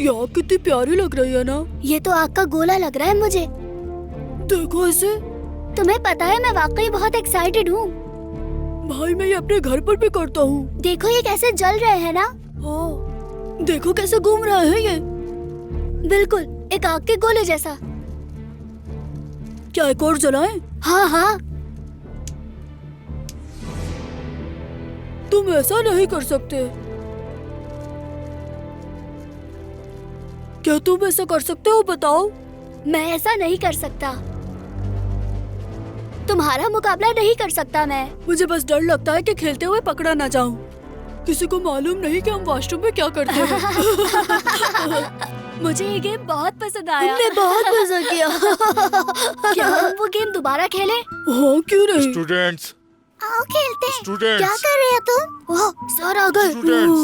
ये आग कितनी प्यारी लग रही है ना। ये तो आग का गोला लग रहा है मुझे। देखो इसे। तुम्हें पता है मैं वाकई बहुत एक्साइटेड हूँ। भाई मैं ये अपने घर पर भी करता हूँ। देखो ये कैसे जल रहे हैं ना। हाँ देखो कैसे घूम रहा है ये। बिल्कुल एक आग के गोले जैसा। क्या एक और जलाएं? हाँ हाँ। तुम ऐसा नहीं कर सकते। क्या तुम ऐसा कर सकते हो बताओ? मैं ऐसा नहीं कर सकता। तुम्हारा मुकाबला नहीं कर सकता मैं। मुझे बस डर लगता है कि खेलते हुए पकड़ा ना जाऊं। किसी को मालूम नहीं कि हम वॉशरूम में क्या करते हैं। मुझे ये गेम बहुत पसंद आया। हमने बहुत मजा किया। क्या हम वो गेम दोबारा खेलें? हाँ क्यों नहीं। स्टूडेंट्स, आओ खेलते हैं। स्टूडेंट्स, क्या कर रहे हो तुम? ओह सर आ गए। स्टूडेंट्स,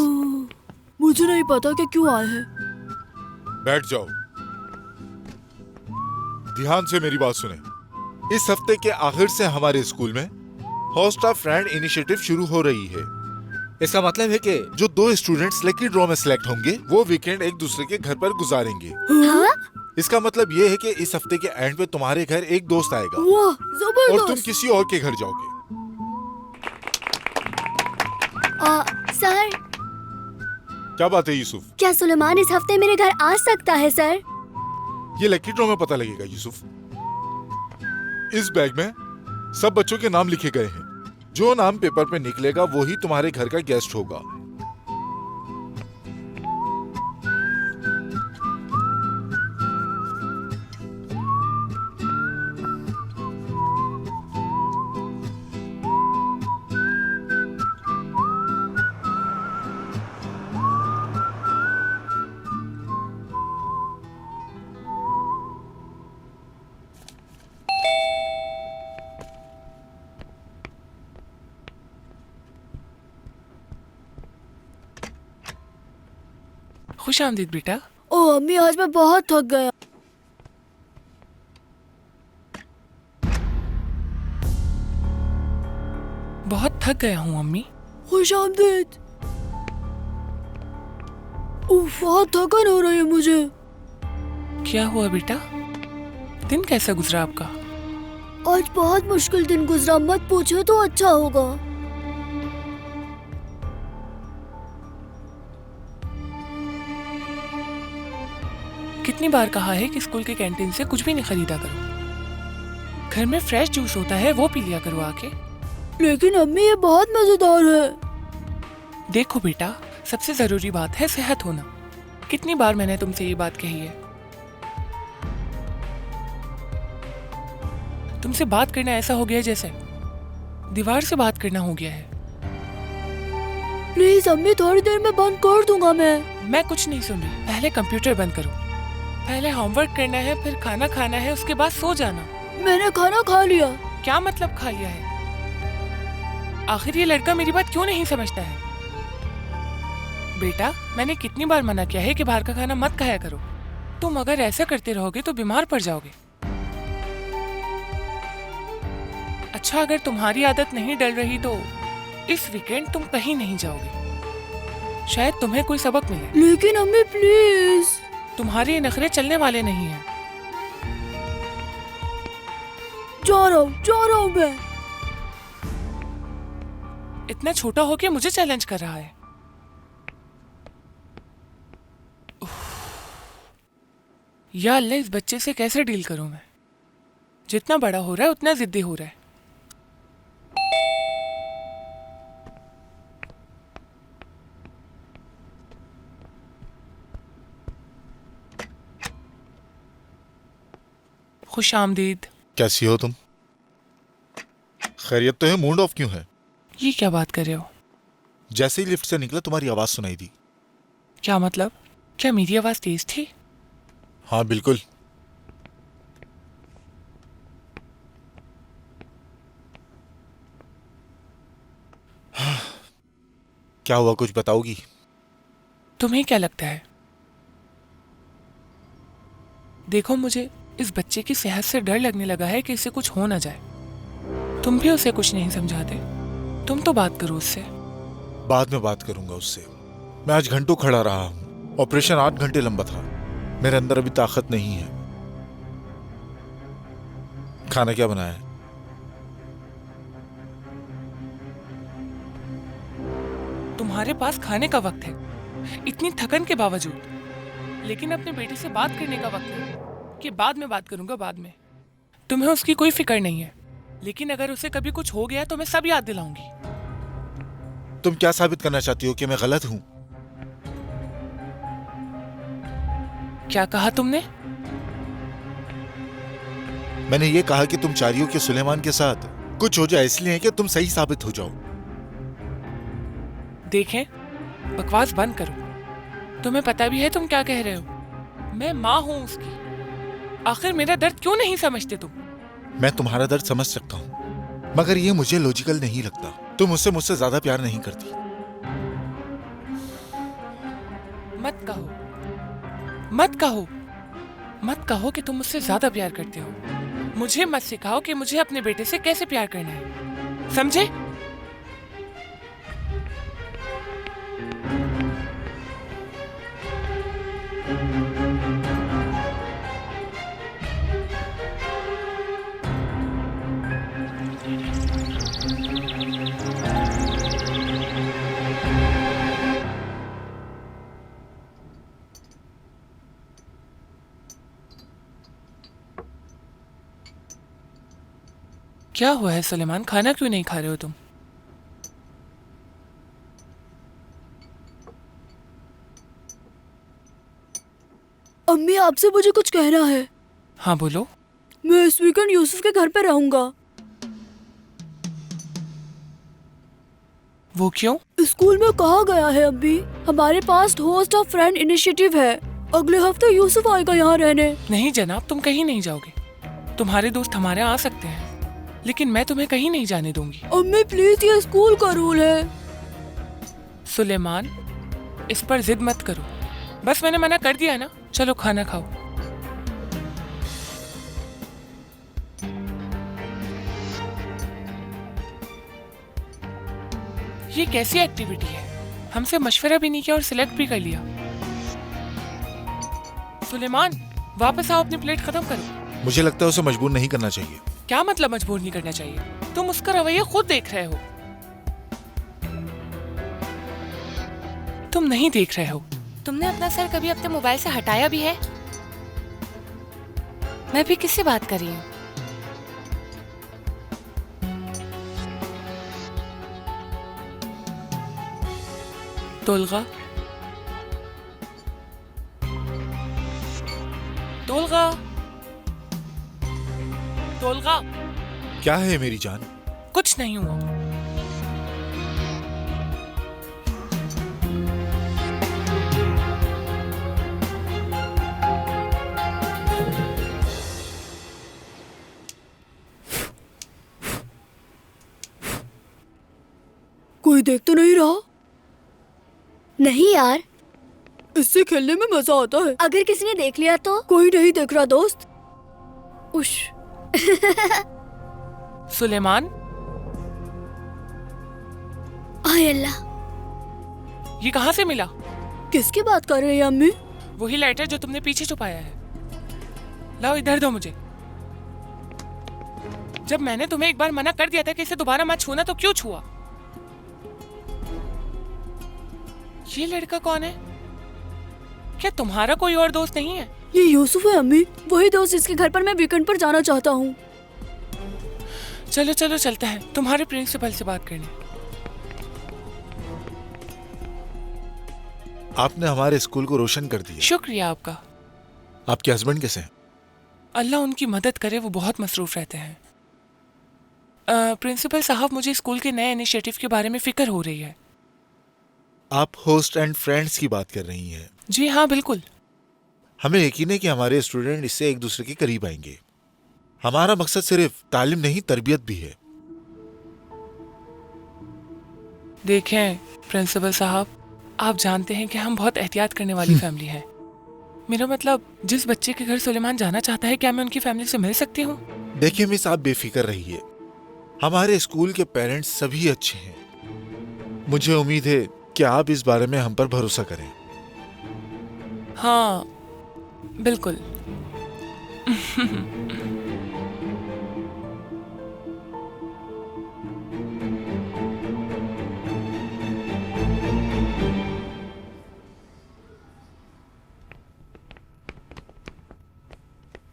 मुझे नहीं पता कि क्यों आए हैं। बैठ जाओ। ध्यान से मेरी बात सुने। इस हफ्ते के आखिर से हमारे स्कूल में होस्ट ऑफ फ्रेंड इनिशिएटिव शुरू हो रही है। इसका मतलब है कि जो 2 स्टूडेंट्स लकी ड्रॉ में सिलेक्ट होंगे वो वीकेंड एक दूसरे के घर पर गुजारेंगे। हाँ? इसका मतलब ये है कि इस हफ्ते के एंड पे तुम्हारे घर एक दोस्त आएगा वाह और तुम जबरदस्त। किसी और के घर जाओगे। सर क्या बात है यूसुफ? क्या सुलेमान इस हफ्ते मेरे घर आ सकता है सर? ये लकी ड्रॉ में पता लगेगा यूसुफ। इस बैग में सब बच्चों के नाम लिखे गए हैं। जो नाम पेपर पे निकलेगा वो ही तुम्हारे घर का गेस्ट होगा। खुश आमदीद बेटा। ओ अम्मी आज मैं बहुत थक गया। बहुत थक गया हूँ अम्मी। खुश आमदीद। उफ बहुत थकान हो रही है मुझे। क्या हुआ बेटा? दिन कैसा गुजरा आपका? आज बहुत मुश्किल दिन गुजरा, मत पूछो तो अच्छा होगा। कितनी बार कहा है कि स्कूल के कैंटीन से कुछ भी नहीं खरीदा करो। घर में फ्रेश जूस होता है वो पी लिया करो आके। लेकिन अम्मी ये बहुत मजेदार है। देखो बेटा, सबसे जरूरी बात है सेहत होना। कितनी बार मैंने तुमसे ये बात कही है। तुमसे बात करना ऐसा हो गया है जैसे दीवार से बात करना हो गया है। प्लीज अम्मी थोड़ी देर में बंद कर दूंगा मैं कुछ नहीं सुन रही। पहले कंप्यूटर बंद करो। पहले होमवर्क करना है, फिर खाना खाना है, उसके बाद सो जाना। मैंने खाना खा लिया। क्या मतलब खा लिया है? आखिर ये लड़का मेरी बात क्यों नहीं समझता है? बेटा मैंने कितनी बार मना किया है कि बाहर का खाना मत खाया करो। तुम अगर ऐसा करते रहोगे तो बीमार पड़ जाओगे। अच्छा अगर तुम्हारी आदत नहीं डल रही तो इस वीकेंड तुम कहीं नहीं जाओगे। शायद तुम्हें कोई सबक मिले। लेकिन अम्मी प्लीज। तुम्हारे ये नखरे चलने वाले नहीं हैं। जा रहा हूँ मैं। इतना छोटा होके मुझे चैलेंज कर रहा है। या अल्लाह इस बच्चे से कैसे डील करूं मैं? जितना बड़ा हो रहा है उतना जिद्दी हो रहा है। खुश आमदीद। कैसी हो तुम? खैरियत तो है? मूड ऑफ क्यों है? ये क्या बात कर रहे हो? जैसे ही लिफ्ट से निकला तुम्हारी आवाज सुनाई दी। क्या मतलब? क्या मेरी आवाज तेज थी? हाँ बिल्कुल। क्या हुआ, कुछ बताओगी? तुम्हें क्या लगता है? देखो मुझे इस बच्चे की सेहत से डर लगने लगा है कि इसे कुछ हो ना जाए। तुम भी उसे कुछ नहीं समझाते। तुम तो बात करो उससे। बाद में बात करूंगा उससे। मैं आज घंटों खड़ा रहा हूं। ऑपरेशन 8 घंटे लंबा था। मेरे अंदर अभी ताकत नहीं है। खाना क्या बनाया है? तुम्हारे पास खाने का वक्त है, इतनी थकन के बावजूद, लेकिन अपने बेटे से बात करने का वक्त है कि बाद में बात करूंगा, बाद में। तुम्हें उसकी कोई फिक्र नहीं है, लेकिन अगर उसे कभी कुछ हो गया तो मैं सब याद दिलाऊंगी। तुम क्या साबित करना चाहती हो कि मैं गलत हूं? क्या कहा तुमने? मैंने ये कहा कि तुम चाह रही हो कि सुलेमान के साथ कुछ हो जाए, इसलिए कि तुम सही साबित हो जाओ। देखें, बकवास बंद करो। तुम्हें पता भी है तुम क्या कह रहे हो। मैं माँ हूं उसकी। आखिर मेरा दर्द क्यों नहीं समझते तुम? मैं तुम्हारा दर्द समझ सकता हूं, मगर ये मुझे लॉजिकल नहीं लगता। तुम मुझसे ज्यादा प्यार नहीं करती। मत कहो, मत कहो, मत कहो कि तुम मुझसे ज्यादा प्यार करते हो। मुझे मत सिखाओ कि मुझे अपने बेटे से कैसे प्यार करना है, समझे? क्या हुआ है सुलेमान? खाना क्यों नहीं खा रहे हो तुम? अम्मी, आपसे मुझे कुछ कहना है। हाँ बोलो। मैं इस वीकेंड यूसुफ के घर पे रहूंगा। वो क्यों? स्कूल में कहा गया है अम्मी, हमारे पास होस्ट ऑफ फ्रेंड इनिशिएटिव है। अगले हफ्ते यूसुफ आएगा यहाँ रहने। नहीं जनाब, तुम कहीं नहीं जाओगे। तुम्हारे दोस्त हमारे यहाँ आ सकते हैं, लेकिन मैं तुम्हें कहीं नहीं जाने दूंगी। अम्मी प्लीज, ये स्कूल का रूल है। सुलेमान, इस पर जिद मत करो। बस मैंने मना कर दिया ना। चलो खाना खाओ। ये कैसी एक्टिविटी है? हमसे मशवरा भी नहीं किया और सिलेक्ट भी कर लिया। सुलेमान, वापस आओ, अपनी प्लेट खत्म करो। मुझे लगता है उसे मजबूर नहीं करना चाहिए। क्या मतलब मजबूर नहीं करना चाहिए? तुम उसका रवैया खुद देख रहे हो। तुम नहीं देख रहे हो। तुमने अपना सर कभी अपने मोबाइल से हटाया भी है? मैं भी किससे बात कर रही हूँ? तोलगा, तोलगा, तोलगा। क्या है मेरी जान? कुछ नहीं हुआ। कोई देख तो नहीं रहा? नहीं यार, इससे खेलने में मजा आता है। अगर किसी ने देख लिया तो? कोई नहीं देख रहा दोस्त। उश। सुलेमान, आय अल्लाह, ये कहाँ से मिला? किसकी बात कर रही है अम्मी? वही लाइटर जो तुमने पीछे छुपाया है। लाओ, इधर दो मुझे। जब मैंने तुम्हें एक बार मना कर दिया था कि इसे दोबारा मत छूना, तो क्यों छुआ? ये लड़का कौन है? क्या तुम्हारा कोई और दोस्त नहीं है? ये यूसुफ है अम्मी, वही दोस्त जिसके घर पर मैं वीकेंड पर जाना चाहता हूँ। चलो चलो चलता है तुम्हारे प्रिंसिपल से बात करने। आपने हमारे स्कूल को रोशन कर दिया। शुक्रिया आपका। आपके हस्बैंड कैसे हैं? अल्लाह उनकी मदद करे, वो बहुत मसरूफ रहते हैं। प्रिंसिपल साहब, मुझे स्कूल के नए इनिशिएटिव के बारे में फिक्र हो रही है। आप होस्ट एंड फ्रेंड्स की बात कर रही हैं? जी हाँ, बिल्कुल। हमें यकीन है कि हमारे स्टूडेंट इससे एक दूसरे के करीब आएंगे। हमारा मकसद सिर्फ तालीम नहीं, तरबियत भी है। देखें प्रिंसिपल साहब, आप जानते हैं कि हम बहुत एहतियात करने वाली फैमिली है। मेरा मतलब, जिस बच्चे के घर सुलेमान जाना चाहता है, क्या मैं उनकी फैमिली से मिल सकती हूँ? देखिए मिस, आप बेफिक्र रहिए। हमारे स्कूल के पेरेंट्स सभी अच्छे हैं। मुझे उम्मीद है कि आप इस बारे में हम पर भरोसा करें। हाँ बिल्कुल।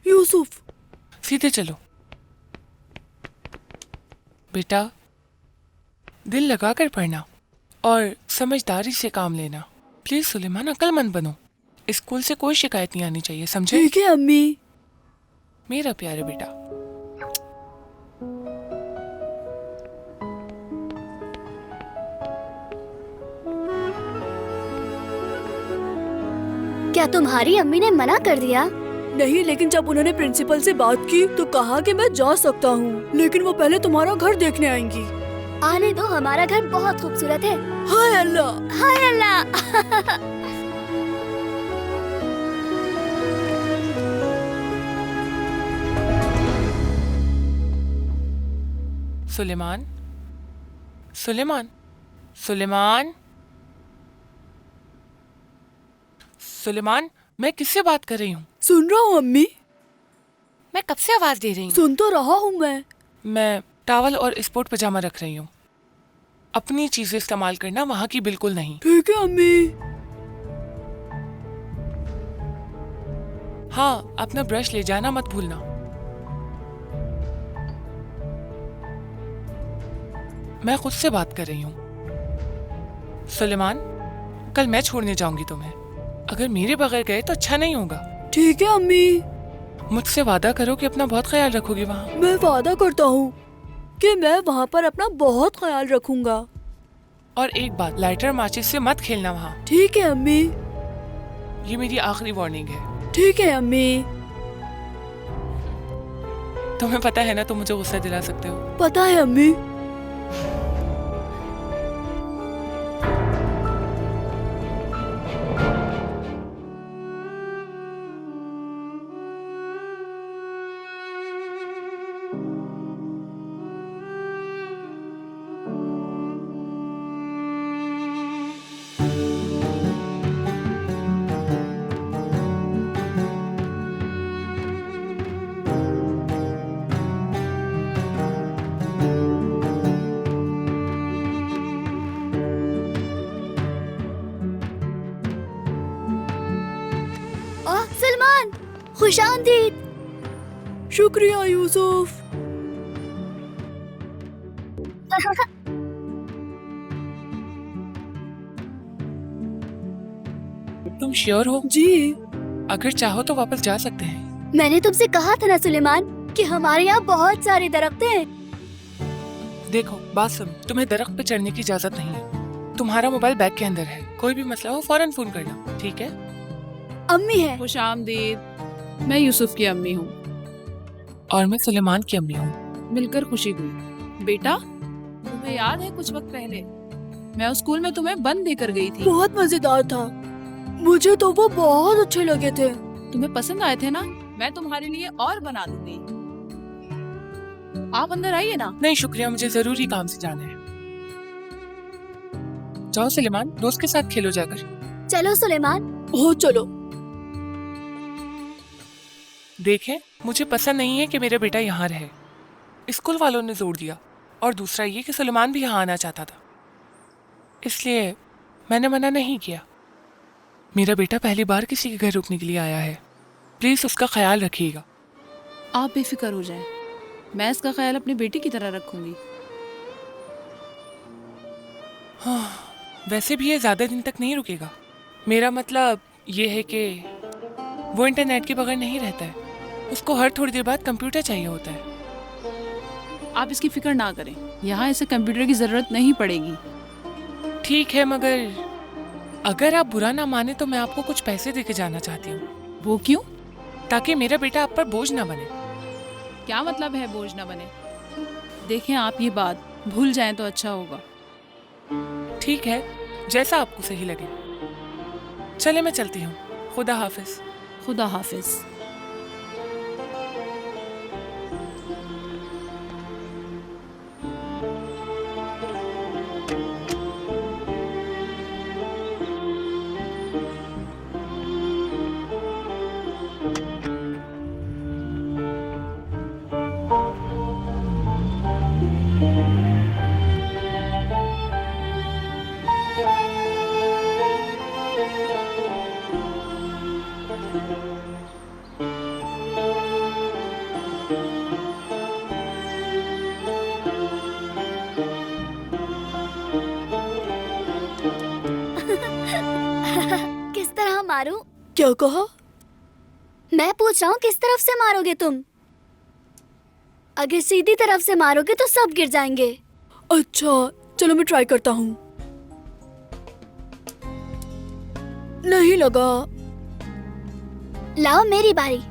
यूसुफ, सीधे चलो बेटा, दिल लगा कर पढ़ना और समझदारी से काम लेना। प्लीज सुलेमान, अक्लमंद बनो। स्कूल से कोई शिकायत नहीं आनी चाहिए, समझे? ठीक है अम्मी। मेरा प्यारे बेटा। क्या तुम्हारी अम्मी ने मना कर दिया? नहीं, लेकिन जब उन्होंने प्रिंसिपल से बात की तो कहा कि मैं जा सकता हूँ, लेकिन वो पहले तुम्हारा घर देखने आएंगी। आने दो, हमारा घर बहुत खूबसूरत है। हाय अल्लाह। हाय अल्लाह। सुलेमान, सुलेमान, सुलेमान, सुलेमान, मैं किससे बात कर रही हूँ? सुन रहा हूँ अम्मी, मैं कब से आवाज दे रही हूँ? सुन तो रहा हूँ मैं टॉवल और स्पोर्ट पजामा रख रही हूँ। अपनी चीजें इस्तेमाल करना, वहाँ की बिल्कुल नहीं। ठीक है अम्मी। हाँ, अपना ब्रश ले जाना मत भूलना। मैं खुद से बात कर रही हूँ। सुलेमान, कल मैं छोड़ने जाऊंगी तुम्हें। अगर मेरे बगैर गए तो अच्छा नहीं होगा। ठीक है अम्मी। मुझसे वादा करो कि अपना बहुत ख्याल रखोगी वहाँ। मैं वादा करता हूँ कि मैं वहाँ पर अपना बहुत ख्याल रखूंगा। और एक बात, लाइटर माचिस से मत खेलना वहाँ। ठीक है अम्मी। ये मेरी आखिरी वार्निंग है। ठीक है अम्मी। तुम्हें पता है ना, तुम मुझे गुस्सा दिला सकते हो। पता है अम्मी। ओह सलमान, खुशामदीद। शुक्रिया यूसुफ। तुम श्योर हो? जी। अगर चाहो तो वापस जा सकते हैं। मैंने तुमसे कहा था ना सुलेमान कि हमारे यहाँ बहुत सारे दरख्त हैं। देखो, बात सुन, तुम्हें दरख्त पे चढ़ने की इजाजत नहीं है। तुम्हारा मोबाइल बैग के अंदर है। कोई भी मसला हो फौरन फोन करना, ठीक है? अम्मी है। खुशामदीद। मैं यूसुफ की अम्मी हूँ। और मैं सुलेमान की अम्मी हूँ। मिलकर खुशी हुई। बेटा, तुम्हें याद है कुछ वक्त पहले मैं उस स्कूल में तुम्हें बंद देकर गई थी? बहुत मजेदार था। मुझे तो वो बहुत अच्छे लगे थे। तुम्हें पसंद आए थे ना? मैं तुम्हारे लिए और बना दूंगी। आप अंदर आइए ना। नहीं शुक्रिया, मुझे जरूरी काम से जाना है। जाओ सुलेमान, दोस्त के साथ खेलो जाकर। चलो सुलेमान। हो चलो। देखें, मुझे पसंद नहीं है कि मेरा बेटा यहाँ रहे। स्कूल वालों ने जोर दिया, और दूसरा ये कि सुलेमान भी यहाँ आना चाहता था, इसलिए मैंने मना नहीं किया। मेरा बेटा पहली बार किसी के घर रुकने के लिए आया है। प्लीज उसका ख्याल रखिएगा। आप बेफिक्र हो जाएं। मैं इसका ख्याल अपनी बेटी की तरह रखूंगी। हाँ, वैसे भी ये ज्यादा दिन तक नहीं रुकेगा। मेरा मतलब ये है कि वो इंटरनेट के बगैर नहीं रहता है। उसको हर थोड़ी देर बाद कंप्यूटर चाहिए होता है। आप इसकी फिक्र ना करें, यहाँ इसे कंप्यूटर की जरूरत नहीं पड़ेगी। ठीक है, मगर अगर आप बुरा ना माने तो मैं आपको कुछ पैसे देके जाना चाहती हूँ। वो क्यों? ताकि मेरा बेटा आप पर बोझ ना बने। क्या मतलब है बोझ न बने? देखें, आप ये बात भूल जाएं तो अच्छा होगा। ठीक है, जैसा आपको सही लगे। चले, मैं चलती हूँ। खुदा हाफिज। खुदा हाफिज। क्या कहा? मैं पूछ रहा हूँ किस तरफ से मारोगे तुम? अगर सीधी तरफ से मारोगे तो सब गिर जाएंगे। अच्छा चलो मैं ट्राई करता हूँ। नहीं लगा। लाओ मेरी बारी।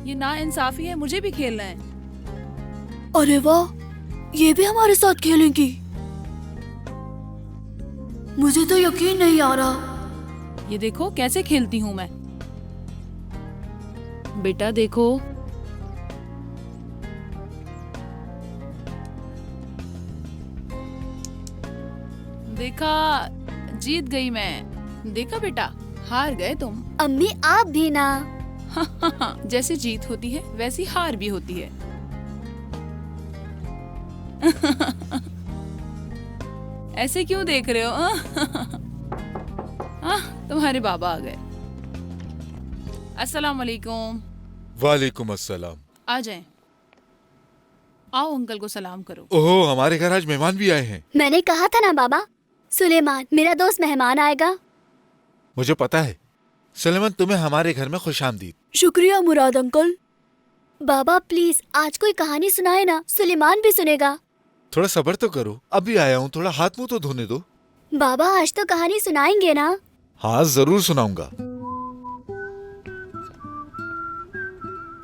ये ना इंसाफी है, मुझे भी खेलना है। अरे वाह, ये भी हमारे साथ खेलेंगी। मुझे तो यकीन नहीं आ रहा। ये देखो कैसे खेलती हूँ मैं। बेटा देखो। देखा, जीत गई मैं। देखा बेटा, हार गए तुम। अम्मी आप भी ना। जैसे जीत होती है वैसी हार भी होती है। ऐसे क्यों देख रहे हो? तुम्हारे बाबा आ गए। अस्सलाम वालेकुम। वालेकुम अस्सलाम। आ जाएं। आओ अंकल को सलाम करो। ओहो, हमारे घर आज मेहमान भी आए हैं। मैंने कहा था ना बाबा, सुलेमान मेरा दोस्त मेहमान आएगा। मुझे पता है। सुलेमान, तुम्हें हमारे घर में खुशामदीद। शुक्रिया मुराद अंकल। बाबा प्लीज आज कोई कहानी सुनाए ना, सुलेमान भी सुनेगा। थोड़ा सब्र तो करो, अभी आया हूँ, थोड़ा हाथ मुंह तो धोने दो। बाबा आज तो कहानी सुनाएंगे ना? हाँ जरूर सुनाऊंगा।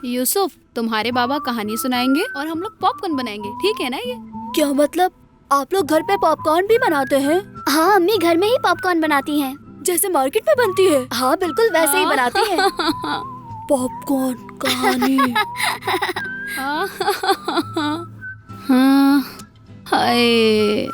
यूसुफ, तुम्हारे बाबा कहानी सुनाएंगे और हम लोग पॉपकॉर्न बनाएंगे, ठीक है ना? ये क्या मतलब, आप लोग घर पे पॉपकॉर्न भी बनाते हैं? हाँ अम्मी घर में ही पॉपकॉर्न बनाती हैं। जैसे मार्केट में बनती है? हाँ बिल्कुल वैसे ही बनाती हैं। पॉपकॉर्न कहानी। हाँ, हाय।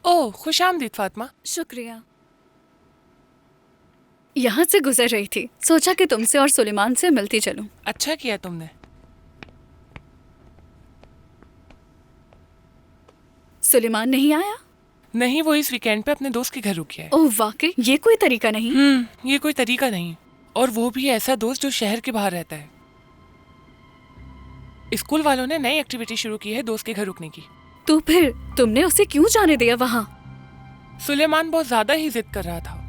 ओह खुशामदीद फातिमा। शुक्रिया। यहाँ से गुजर रही थी, सोचा कि तुमसे और सुलेमान से मिलती चलूं। अच्छा किया तुमने। सुलेमान नहीं आया? नहीं, वो इस वीकेंड पे अपने दोस्त के घर रुकी है। ओह वाकई, ये कोई तरीका नहीं। ये कोई तरीका नहीं, और वो भी ऐसा दोस्त जो शहर के बाहर रहता है। स्कूल वालों ने नई एक्टिविटी शुरू की है दोस्त के घर रुकने की। तो फिर तुमने उसे क्यों जाने दिया वहाँ? सुलेमान बहुत ज्यादा ही जिद कर रहा था।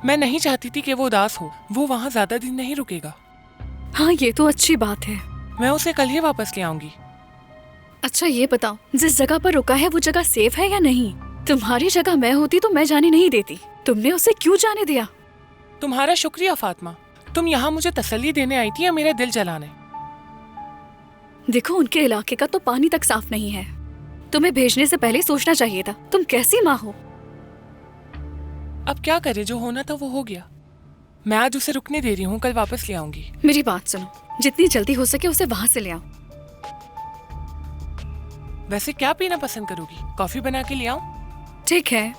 मैं नहीं चाहती थी कि वो उदास हो। वो वहाँ ज्यादा दिन नहीं रुकेगा। हाँ ये तो अच्छी बात है। मैं उसे कल ही वापस ले आऊंगी। अच्छा ये बताओ, जिस जगह पर रुका है वो जगह सेफ है या नहीं? तुम्हारी जगह मैं होती तो मैं जाने नहीं देती। तुमने उसे क्यों जाने दिया? तुम्हारा शुक्रिया फातिमा। तुम यहाँ मुझे तसल्ली देने आई थी या मेरा दिल जलाने? देखो, उनके इलाके का तो पानी तक साफ नहीं है। तुम्हें भेजने से पहले सोचना चाहिए था। तुम कैसी माँ हो? अब क्या करे, जो होना था वो हो गया। मैं आज उसे रुकने दे रही हूँ, कल वापस ले आऊंगी। मेरी बात सुनो, जितनी जल्दी हो सके उसे वहाँ से ले आओ। वैसे क्या पीना पसंद करोगी? कॉफी बना के ले आऊं? ठीक है।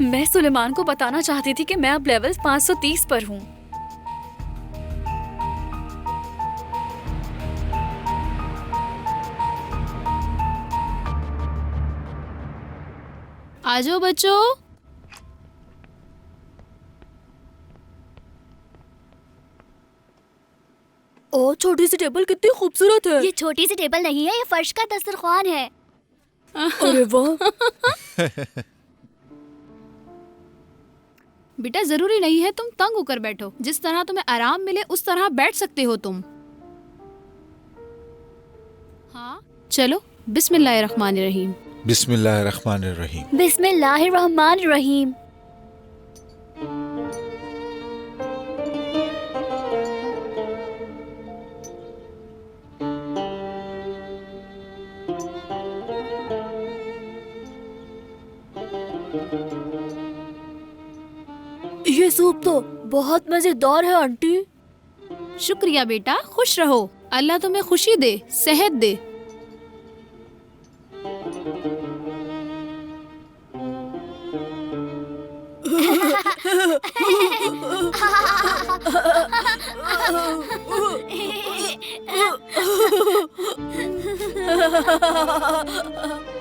मैं सुलेमान को बताना चाहती थी कि मैं अब लेवल 530 पर हूँ। आ जाओ बच्चों। ओ छोटी सी टेबल कितनी खूबसूरत है। ये छोटी सी टेबल नहीं है, ये फर्श का दस्तरख्वान है। अरे वाह। बेटा जरूरी नहीं है तुम तंग होकर बैठो, जिस तरह तुम्हें आराम मिले उस तरह बैठ सकते हो तुम। हाँ चलो, बिस्मिल्लाहिर्रहमानिर्रहीम। बिस्मिल्लाहिर्रहमानिर्रहीम। बिस्मिल्लाहिर्रहमानिर्रहीम। ये सूप तो बहुत मजेदार है आंटी। शुक्रिया बेटा, खुश रहो। अल्लाह तुम्हें खुशी दे, सेहत दे।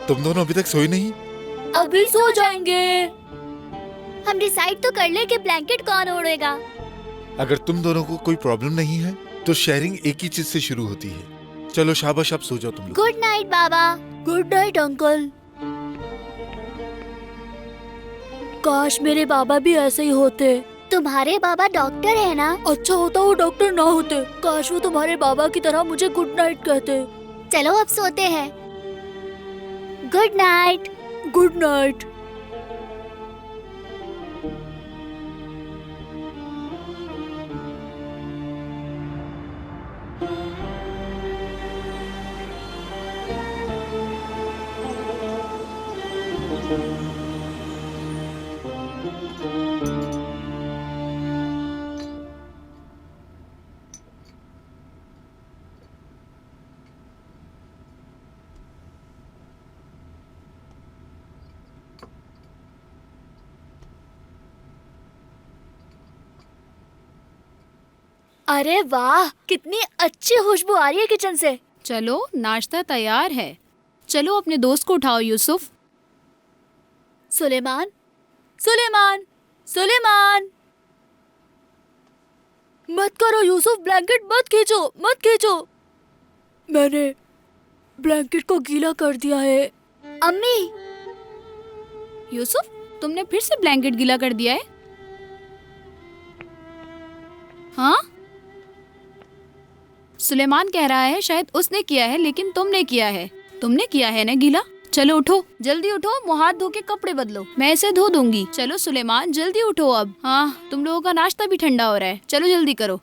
तुम दोनों अभी तक सोई नहीं? अभी सो जाएंगे। हम डिसाइड तो कर ले कि ब्लैंकेट कौन ओढ़ेगा। अगर तुम दोनों को कोई प्रॉब्लम नहीं है तो शेयरिंग एक ही चीज से शुरू होती है। चलो शाबाश, अब सो जाओ तुम लोग। गुड नाइट बाबा। Good night uncle. काश मेरे बाबा भी ऐसे ही होते। तुम्हारे बाबा डॉक्टर है ना? अच्छा होता वो डॉक्टर ना होते। काश वो तुम्हारे बाबा की तरह मुझे गुड नाइट कहते। चलो अब सोते हैं। Good night. Good night. अरे वाह, कितनी अच्छी खुशबू आ रही है किचन से। चलो नाश्ता तैयार है। चलो अपने दोस्त को उठाओ यूसुफ। सुलेमान, सुलेमान, सुलेमान। मत करो यूसुफ, ब्लैंकेट मत खींचो, मत खींचो। मैंने ब्लैंकेट को गीला कर दिया है। अम्मी। यूसुफ, तुमने फिर से ब्लैंकेट गीला कर दिया है? हाँ? सुलेमान कह रहा है शायद उसने किया है, लेकिन तुमने किया है। तुमने किया है ना गीला। चलो उठो, जल्दी उठो, मुंह हाथ धो के कपड़े बदलो, मैं इसे धो दूंगी। चलो सुलेमान जल्दी उठो अब। हाँ, तुम लोगों का नाश्ता भी ठंडा हो रहा है, चलो जल्दी करो।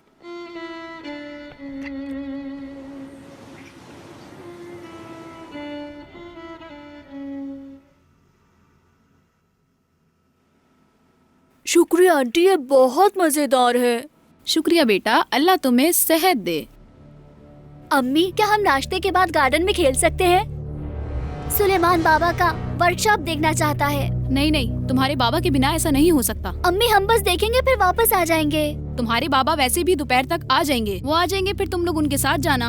शुक्रिया आंटी, ये बहुत मजेदार है। शुक्रिया बेटा, अल्लाह तुम्हें सेहत दे। अम्मी, क्या हम नाश्ते के बाद गार्डन में खेल सकते हैं? सुलेमान बाबा का वर्कशॉप देखना चाहता है। नहीं नहीं, तुम्हारे बाबा के बिना ऐसा नहीं हो सकता। अम्मी, हम बस देखेंगे फिर वापस आ जाएंगे। तुम्हारे बाबा वैसे भी दोपहर तक आ जाएंगे, वो आ जाएंगे फिर तुम लोग उनके साथ जाना।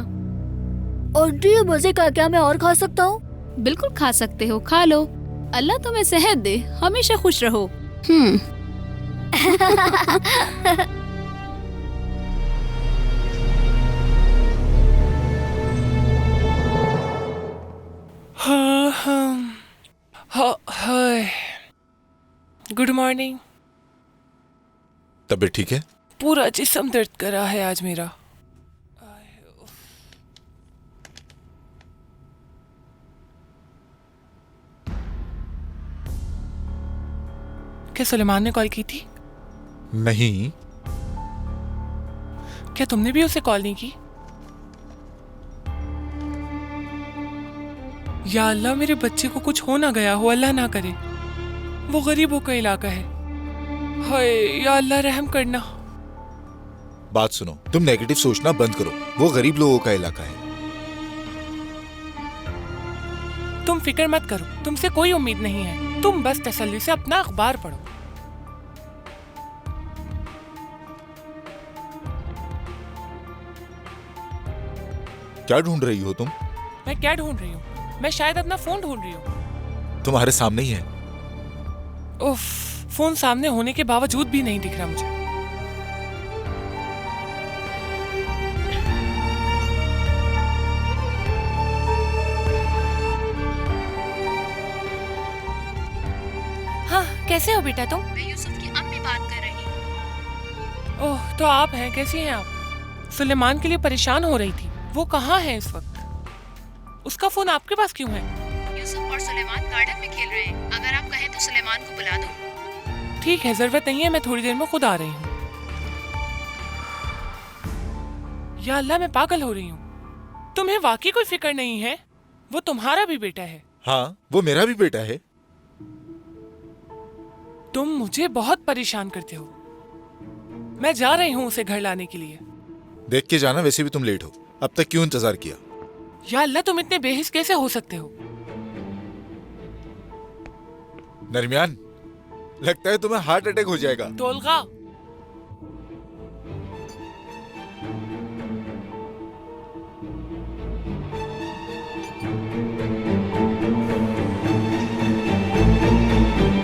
आंटी, ये मजे का, क्या मैं और खा सकता हूँ? बिल्कुल खा सकते हो, खा लो। अल्लाह तुम्हें सेहत दे, हमेशा खुश रहो। Good morning. तबीयत ठीक है? पूरा जिस्म दर्द कर रहा है आज मेरा। क्या सुलेमान ने कॉल की थी? नहीं। क्या तुमने भी उसे कॉल नहीं की? या अल्लाह, मेरे बच्चे को कुछ हो ना गया हो, अल्लाह ना करे। वो गरीबों का इलाका है। हाय या अल्लाह, रहम करना। बात सुनो, तुम नेगेटिव सोचना बंद करो। वो गरीब लोगों का इलाका है। तुम फिक्र मत करो, तुमसे कोई उम्मीद नहीं है। तुम बस तसल्ली से अपना अखबार पढ़ो। क्या ढूंढ रही हो तुम? मैं क्या ढूंढ रही हूँ? मैं शायद अपना फोन ढूंढ रही हूँ। तुम्हारे सामने ही है। उफ, फोन सामने होने के बावजूद भी नहीं दिख रहा मुझे। हाँ, कैसे हो बेटा तुम? मैं यूसुफ की अम्मी बात कर रही हूँ। ओह, तो आप हैं? कैसी हैं आप? सुलेमान के लिए परेशान हो रही थी। वो कहाँ है इस वक्त? उसका फोन आपके पास क्यों है? यूसुफ और सुलेमान गार्डन में खेल रहे हैं। अगर आप कहें तो सुलेमान को बुला दो। ठीक है, जरूरत नहीं है, मैं थोड़ी देर में खुद आ रही हूँ। या अल्लाह, मैं पागल हो रही हूँ। तुम्हें वाकई कोई फिक्र नहीं है? वो तुम्हारा भी बेटा है। हाँ, वो मेरा भी बेटा है। तुम मुझे बहुत परेशान करते हो। मैं जा रही हूँ उसे घर लाने के लिए। देख के जाना, वैसे भी तुम लेट हो। अब तक क्यों इंतजार किया? या अल्लाह, तुम इतने बेहिस कैसे हो सकते हो? नरमियान, लगता है तुम्हें हार्ट अटैक हो जाएगा। तोलगा,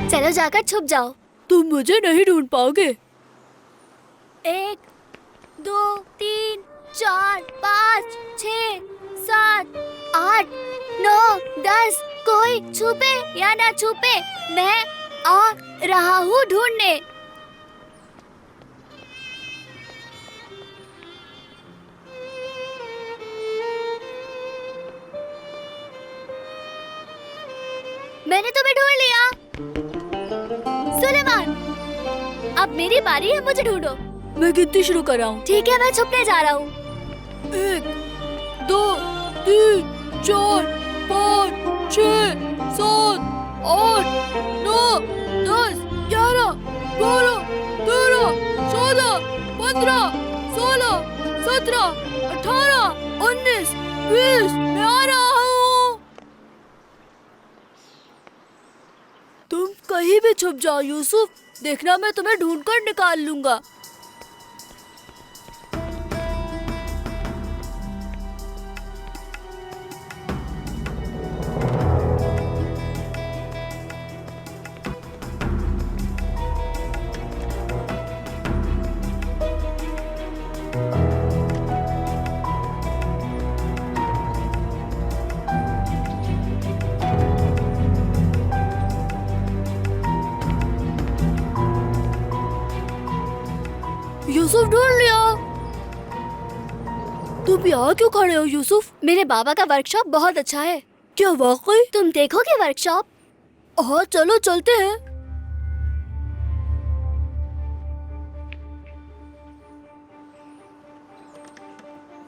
चलो जाकर छुप जाओ। तुम मुझे नहीं ढूंढ पाओगे। 1 2 3 4 5 6 7 8 9 10 कोई छुपे या ना छुपे, मैं आ रहा हूँ ढूंढने। मैंने तुम्हें ढूंढ लिया। सुलेमान, अब मेरी बारी है, मुझे ढूंढो। मैं गिनती शुरू कर रहा हूँ। ठीक है, मैं छुपने जा रहा हूँ। 1 2 3 4 5 6 7 8 9 10 11 12 13 14 15 16 17 18 19 20। मैं आ रहा हूँ। तुम कहीं भी छुप जाओ यूसुफ, देखना मैं तुम्हें ढूंढकर निकाल लूंगा। यूसुफ ढूंढ लिया। तुम यहाँ क्यों खड़े हो यूसुफ? मेरे बाबा का वर्कशॉप बहुत अच्छा है। क्या वाकई? तुम देखोगे वर्कशॉप? हाँ चलो चलते हैं।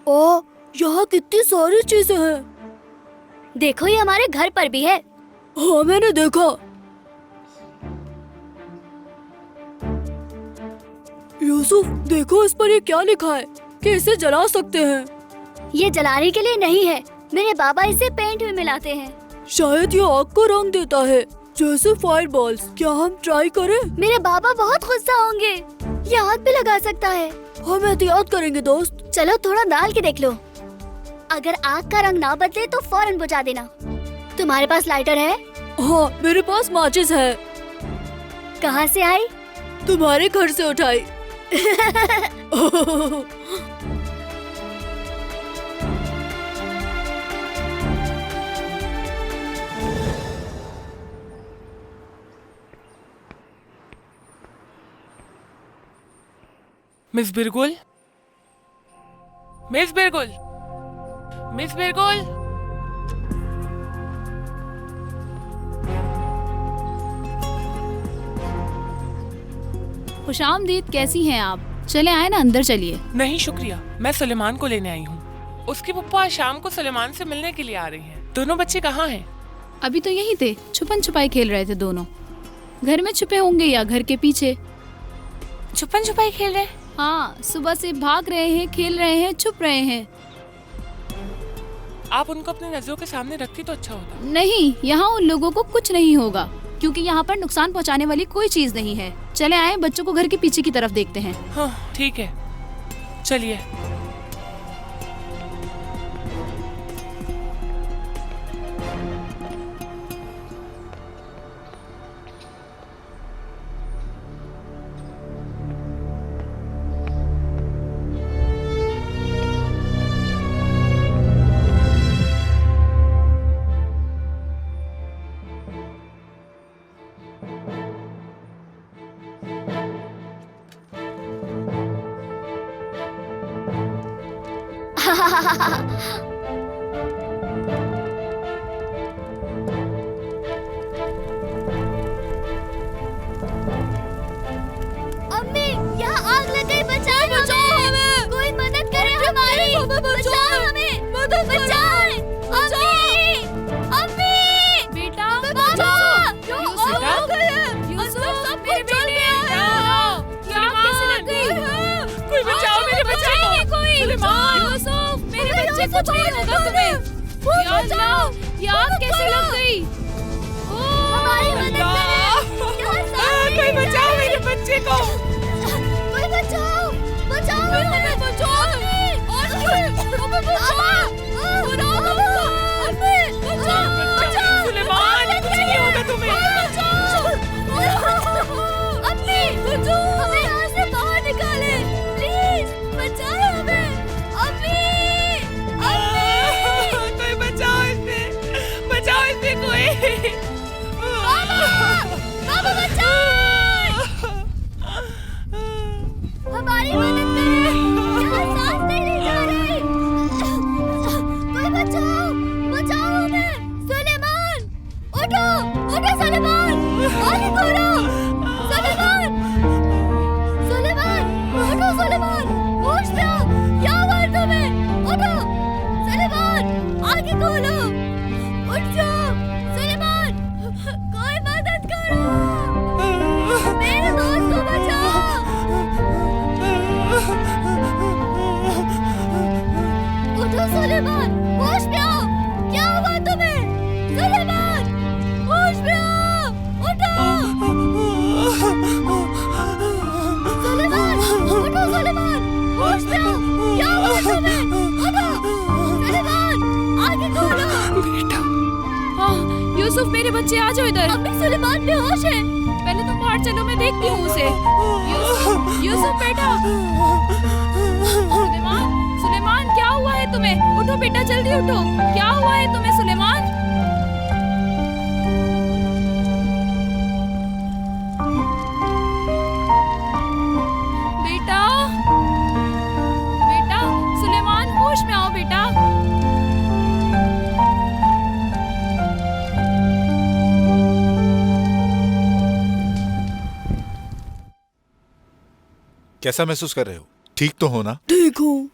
ओह, यहाँ कितनी सारी चीजें हैं। देखो ये हमारे घर पर भी है। हाँ मैंने देखा। यूसुफ देखो इस पर ये क्या लिखा है कि इसे जला सकते हैं। ये जलाने के लिए नहीं है, मेरे बाबा इसे पेंट में मिलाते हैं। शायद ये आग को रंग देता है, जैसे फायर बॉल्स। क्या हम ट्राई करें? मेरे बाबा बहुत गुस्सा होंगे। ये आग भी लगा सकता है। हम एहतियात करेंगे दोस्त। चलो थोड़ा डाल के देख लो। अगर आग का रंग ना बदले तो फौरन बुझा देना। तुम्हारे पास लाइटर है? हाँ मेरे पास माचिस है। कहाँ से आई? तुम्हारे घर से उठाई। Miss Birgul, miss Birgul, miss Birgul. खुशामदीद, कैसी हैं आप? चले आए ना, अंदर चलिए। नहीं शुक्रिया, मैं सुलेमान को लेने आई हूँ। उसकी पप्पा शाम को सुलेमान से मिलने के लिए आ रही हैं। दोनों बच्चे कहाँ हैं? अभी तो यहीं थे, छुपन छुपाई खेल रहे थे दोनों। घर में छुपे होंगे या घर के पीछे। छुपन छुपाई खेल रहे? हाँ, सुबह से भाग रहे हैं, खेल रहे हैं, छुप रहे हैं। आप उनको अपने नजरों के सामने रखती तो अच्छा होता। नहीं, यहाँ उन लोगों को कुछ नहीं होगा, क्योंकि यहाँ पर नुकसान पहुँचाने वाली कोई चीज नहीं है। चले आए, बच्चों को घर के पीछे की तरफ देखते हैं। हाँ ठीक है, चलिए। अम्मी, यहाँ आग लग गई, बचाओ हमें। कोई मदद करे हमारी। बचाओ हमें, बचाओ। अम्मी, अम्मी, बेटा, कोई बचाओ मेरे बच्चे को। यूसुफ, मेरे बच्चे को कुछ नहीं होगा तुम्हें। या अल्लाह, ये आग कैसे लग गई? हमारी मदद करें। कोई बचाओ मेरे बच्चे को। कोई बचाओ, बचाओ हमें, बचाओ हमें, सुलेमान, कुछ नहीं होगा तुम्हें। सुलेमान, होश में आओ। क्या हुआ तुम्हें? सुलेमान, होश में आओ। उठो। सुलेमान, उठो सुलेमान, होश में आओ। क्या हुआ तुम्हें? उठो। सुलेमान, आगे खोलो। बेटा, हाँ यूसुफ, मेरे बच्चे आ जाओ इधर। अम्मी, सुलेमान बेहोश है। पहले तुम बाहर चलो, मैं देखती हूँ उसे। यूसुफ बेटा। सुलेमान, सुलेमान क्या हुआ है तुम्हें? उठो बेटा, जल्दी उठो। क्या हुआ है तुम्हें सुलेमान? बेटा, बेटा, सुलेमान होश में आओ बेटा। कैसा महसूस कर रहे हो? ठीक तो हो ना? ठीक हूँ।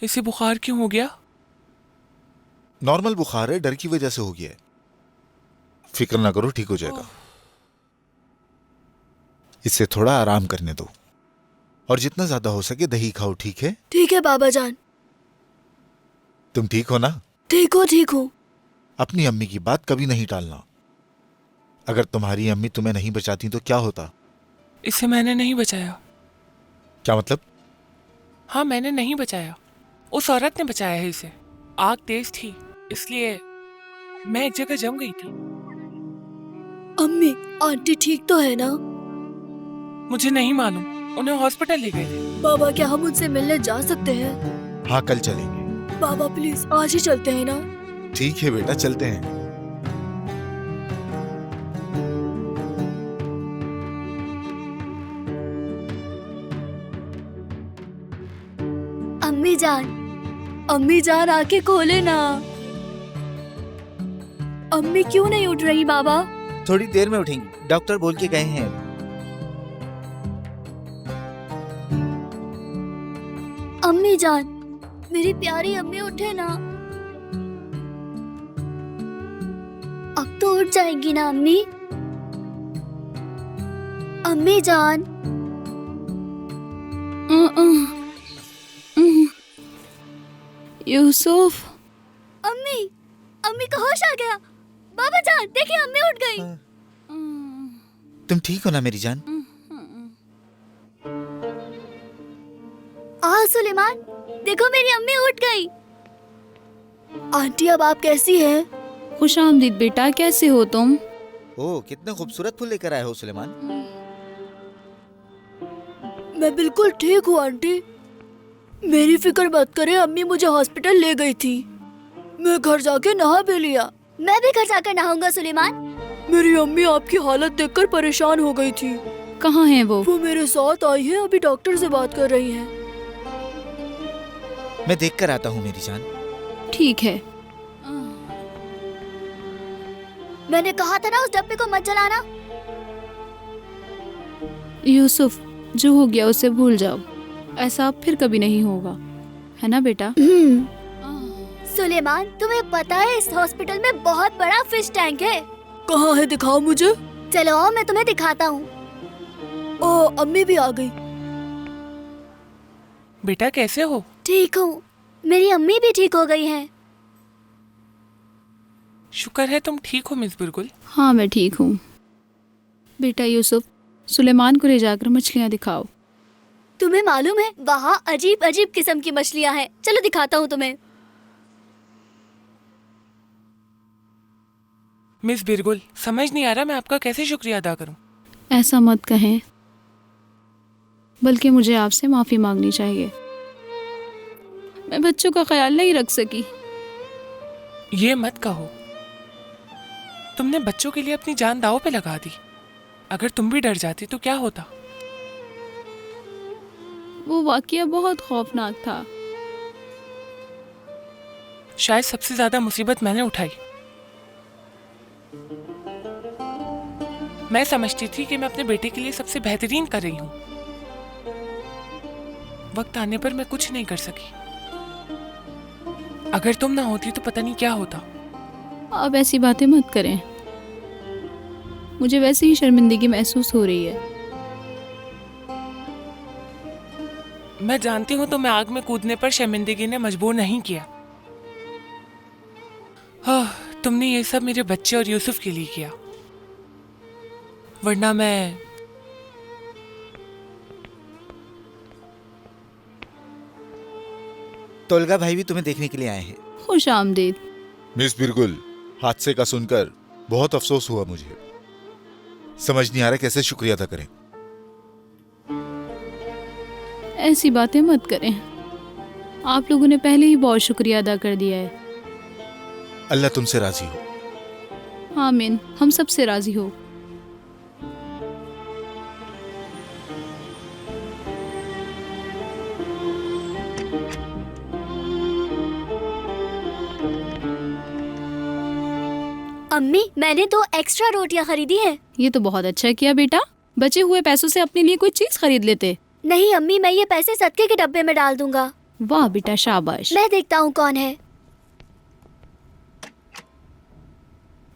इसे बुखार क्यों हो गया? नॉर्मल बुखार है, डर की वजह से हो गया है। फिक्र ना करो, ठीक हो जाएगा। इससे थोड़ा आराम करने दो और जितना ज्यादा हो सके दही खाओ, ठीक है? ठीक है बाबा जान। तुम ठीक हो ना? ठीक हो, ठीक हूँ। अपनी अम्मी की बात कभी नहीं टालना। अगर तुम्हारी अम्मी तुम्हें नहीं बचाती तो क्या होता? इसे मैंने नहीं बचाया। क्या मतलब? हाँ, मैंने नहीं बचाया, उस औरत ने बचाया है इसे। आग तेज थी, इसलिए मैं एक जगह जम गई थी। अम्मी, आंटी ठीक तो है ना? मुझे नहीं मालूम, उन्हें हॉस्पिटल ले गए थे। बाबा, क्या हम उनसे मिलने जा सकते हैं? हाँ, कल चलेंगे। बाबा प्लीज, आज ही चलते हैं ना? ठीक है बेटा, चलते हैं। अम्मी जान आके खोले ना। अम्मी क्यों नहीं उठ रही बाबा? थोड़ी देर में उठेंगी, डॉक्टर बोल के गए हैं। अम्मी जान, मेरी प्यारी अम्मी उठे ना। अब तो उठ जाएगी ना अम्मी? अम्मी जान। यूसुफ, अम्मी, अम्मी का होश आ गया। बाबा जान, देखिए अम्मी उठ गई। तुम ठीक हो ना मेरी जान? सुलेमान, देखो मेरी अम्मी उठ गई। आंटी, अब आप कैसी हैं? खुशामदीद बेटा, कैसे हो तुम? ओह, कितने खूबसूरत फूल लेकर आए हो सुलेमान। मैं बिल्कुल ठीक हूँ आंटी, मेरी फिक्र मत करें। अम्मी मुझे हॉस्पिटल ले गई थी, मैं घर जाके नहा भी लिया। मैं भी घर जाकर नहाऊंगा सुलेमान। मेरी अम्मी आपकी हालत देखकर परेशान हो गई थी। कहाँ है वो? वो मेरे साथ आई है, अभी डॉक्टर से बात कर रही हैं। मैं देख कर आता हूँ मेरी जान। ठीक है। मैंने कहा था ना उस डब्बे को मत जलाना। यूसुफ, जो हो गया उसे भूल जाओ, ऐसा अब फिर कभी नहीं होगा, है ना बेटा? सुलेमान, तुम्हें पता है इस हॉस्पिटल में बहुत बड़ा फिश टैंक है। कहाँ है? दिखाओ मुझे। चलो आओ, मैं तुम्हें दिखाता हूँ। ओ, अम्मी भी आ गई। बेटा कैसे हो? ठीक हूँ, मेरी अम्मी भी ठीक हो गई हैं। शुक्र है तुम ठीक हो मिस बिरगुल। हाँ, मैं ठीक हूँ। बेटा यूसुफ, सुलेमान को ले जाकर मछलियाँ दिखाओ। तुम्हें मालूम है वहाँ अजीब अजीब किस्म की मछलियाँ हैं। चलो दिखाता हूँ तुम्हें। मिस बिरगुल, समझ नहीं आ रहा मैं आपका कैसे शुक्रिया अदा करूं। ऐसा मत कहें, बल्कि मुझे आपसे माफ़ी मांगनी चाहिए। मैं बच्चों का ख्याल नहीं रख सकी। ये मत कहो, तुमने बच्चों के लिए अपनी जान दांव पे लगा दी। अगर तुम भी डर जाती तो क्या होता? वो वाकया बहुत खौफनाक था। शायद सबसे ज्यादा मुसीबत मैंने उठाई। मैं समझती थी कि मैं अपने बेटे के लिए सबसे बेहतरीन कर रही हूँ। वक्त आने पर मैं कुछ नहीं कर सकी। अगर तुम ना होती तो पता नहीं क्या होता। अब ऐसी बातें मत करें, मुझे वैसे ही शर्मिंदगी महसूस हो रही है। मैं जानती हूँ तुम्हें आग में कूदने पर शर्मिंदगी ने मजबूर नहीं किया। तुमने ये सब मेरे बच्चे और यूसुफ के लिए किया, वरना मैं तोलगा भाई भी तुम्हें देखने के लिए आए हैं। खुश आमदीद। मिस बिरगुल, हादसे का सुनकर बहुत अफसोस हुआ मुझे। समझ नहीं आ रहा कैसे शुक्रिया अदा करें। ऐसी बातें मत करें, आप लोगों ने पहले ही बहुत शुक्रिया अदा कर दिया है। अल्लाह तुमसे राजी हो। आमीन, हम सबसे राजी हो। अम्मी, मैंने 2 एक्स्ट्रा रोटियां खरीदी हैं। ये तो बहुत अच्छा किया बेटा, बचे हुए पैसों से अपने लिए कोई चीज खरीद लेते। नहीं अम्मी, मैं ये पैसे सदके के डब्बे में डाल दूंगा। वाह बेटा, शाबाश। मैं देखता हूँ कौन है।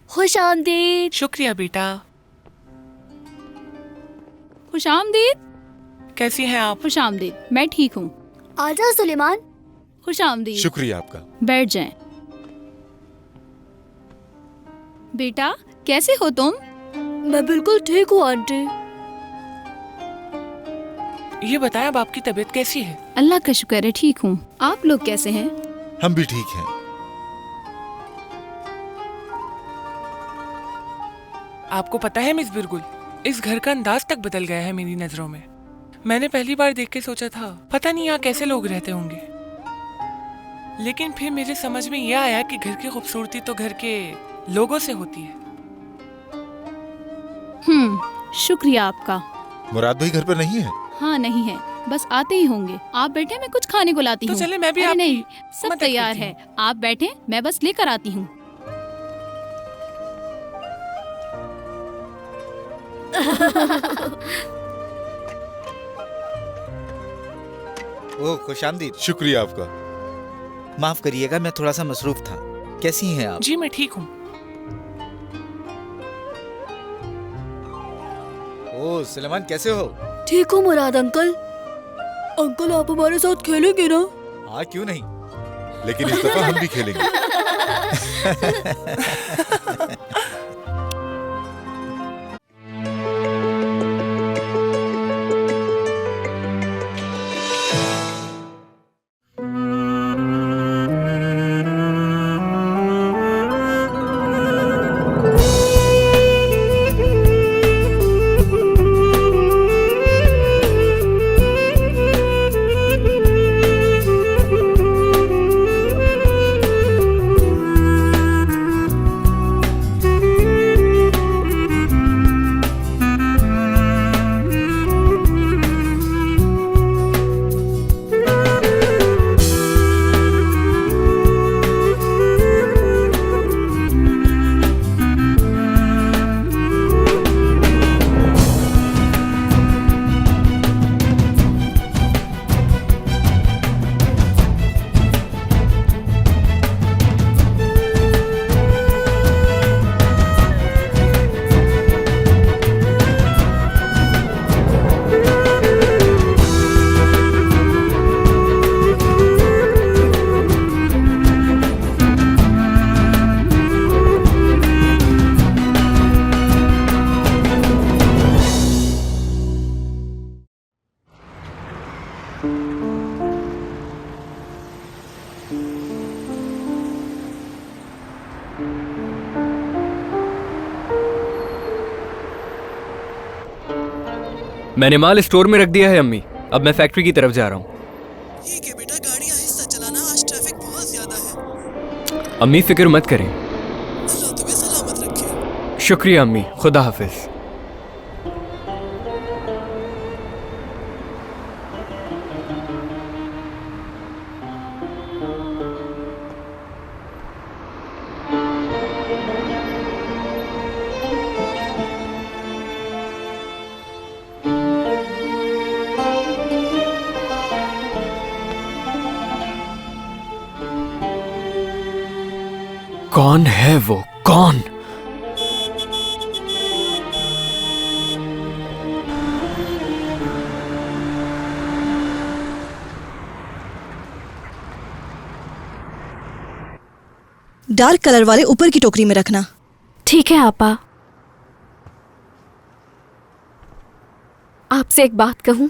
खुश आमदीद। शुक्रिया बेटा। खुश आमदीद। कैसी हैं आप? खुश आमदीद, मैं ठीक हूँ। आजा सुलेमान। खुश आमदीद। शुक्रिया आपका। बैठ जाएं। बेटा कैसे हो तुम? मैं बिल्कुल ठीक हूँ आंटी। ये बताएं अब आपकी तबीयत कैसी है? अल्लाह का शुक्र है, ठीक हूँ। आप लोग कैसे हैं? हम भी ठीक हैं। आपको पता है मिस बिरगुल, इस घर का अंदाज तक बदल गया है मेरी नजरों में। मैंने पहली बार देख के सोचा था पता नहीं यहाँ कैसे लोग रहते होंगे, लेकिन फिर मेरे समझ में यह आया कि घर की खूबसूरती तो घर के लोगों से होती है। शुक्रिया आपका। मुराद भाई घर पर नहीं है? हाँ नहीं है, बस आते ही होंगे। आप बैठे, मैं कुछ खाने को लाती तो हूँ। चले मैं भी अरे आपकी नहीं, सब मदद तैयार करती है, आप बैठे, मैं बस लेकर आती हूँ। ओह खुशामदीद। शुक्रिया आपका। माफ करिएगा, मैं थोड़ा सा मसरूफ था। कैसी हैं आप? जी मैं ठीक हूँ। ओह सुलेमान, कैसे हो? ठीक हूँ मुराद अंकल। अंकल आप हमारे साथ खेलेंगे ना? हाँ क्यों नहीं। लेकिन इस दफा हम भी खेलेंगे। मैंने माल स्टोर में रख दिया है अम्मी, अब मैं फैक्ट्री की तरफ जा रहा हूँ। ठीक है बेटा, गाड़ी आहिस्ता चलाना, आज ट्रैफिक बहुत ज्यादा है। अम्मी फिक्र मत करें। अल्लाह तुम्हें सलामत रखे। शुक्रिया अम्मी, खुदा हाफिज। कौन है वो? कौन? डार्क कलर वाले ऊपर की टोकरी में रखना। ठीक है आपा। आपसे एक बात कहूँ,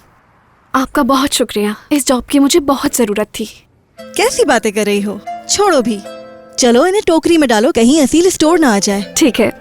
आपका बहुत शुक्रिया। इस जॉब की मुझे बहुत जरूरत थी। कैसी बातें कर रही हो, छोड़ो भी। चलो इन्हें टोकरी में डालो, कहीं असील स्टोर ना आ जाए। ठीक है।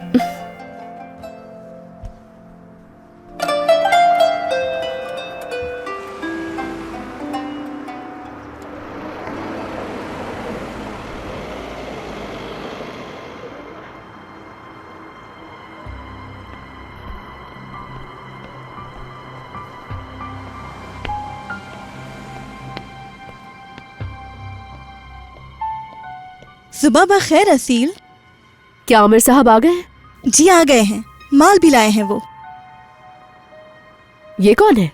सुबह बखैर असील। क्या आमिर साहब आ गए? जी आ गए हैं, माल भी लाए हैं वो। ये कौन है?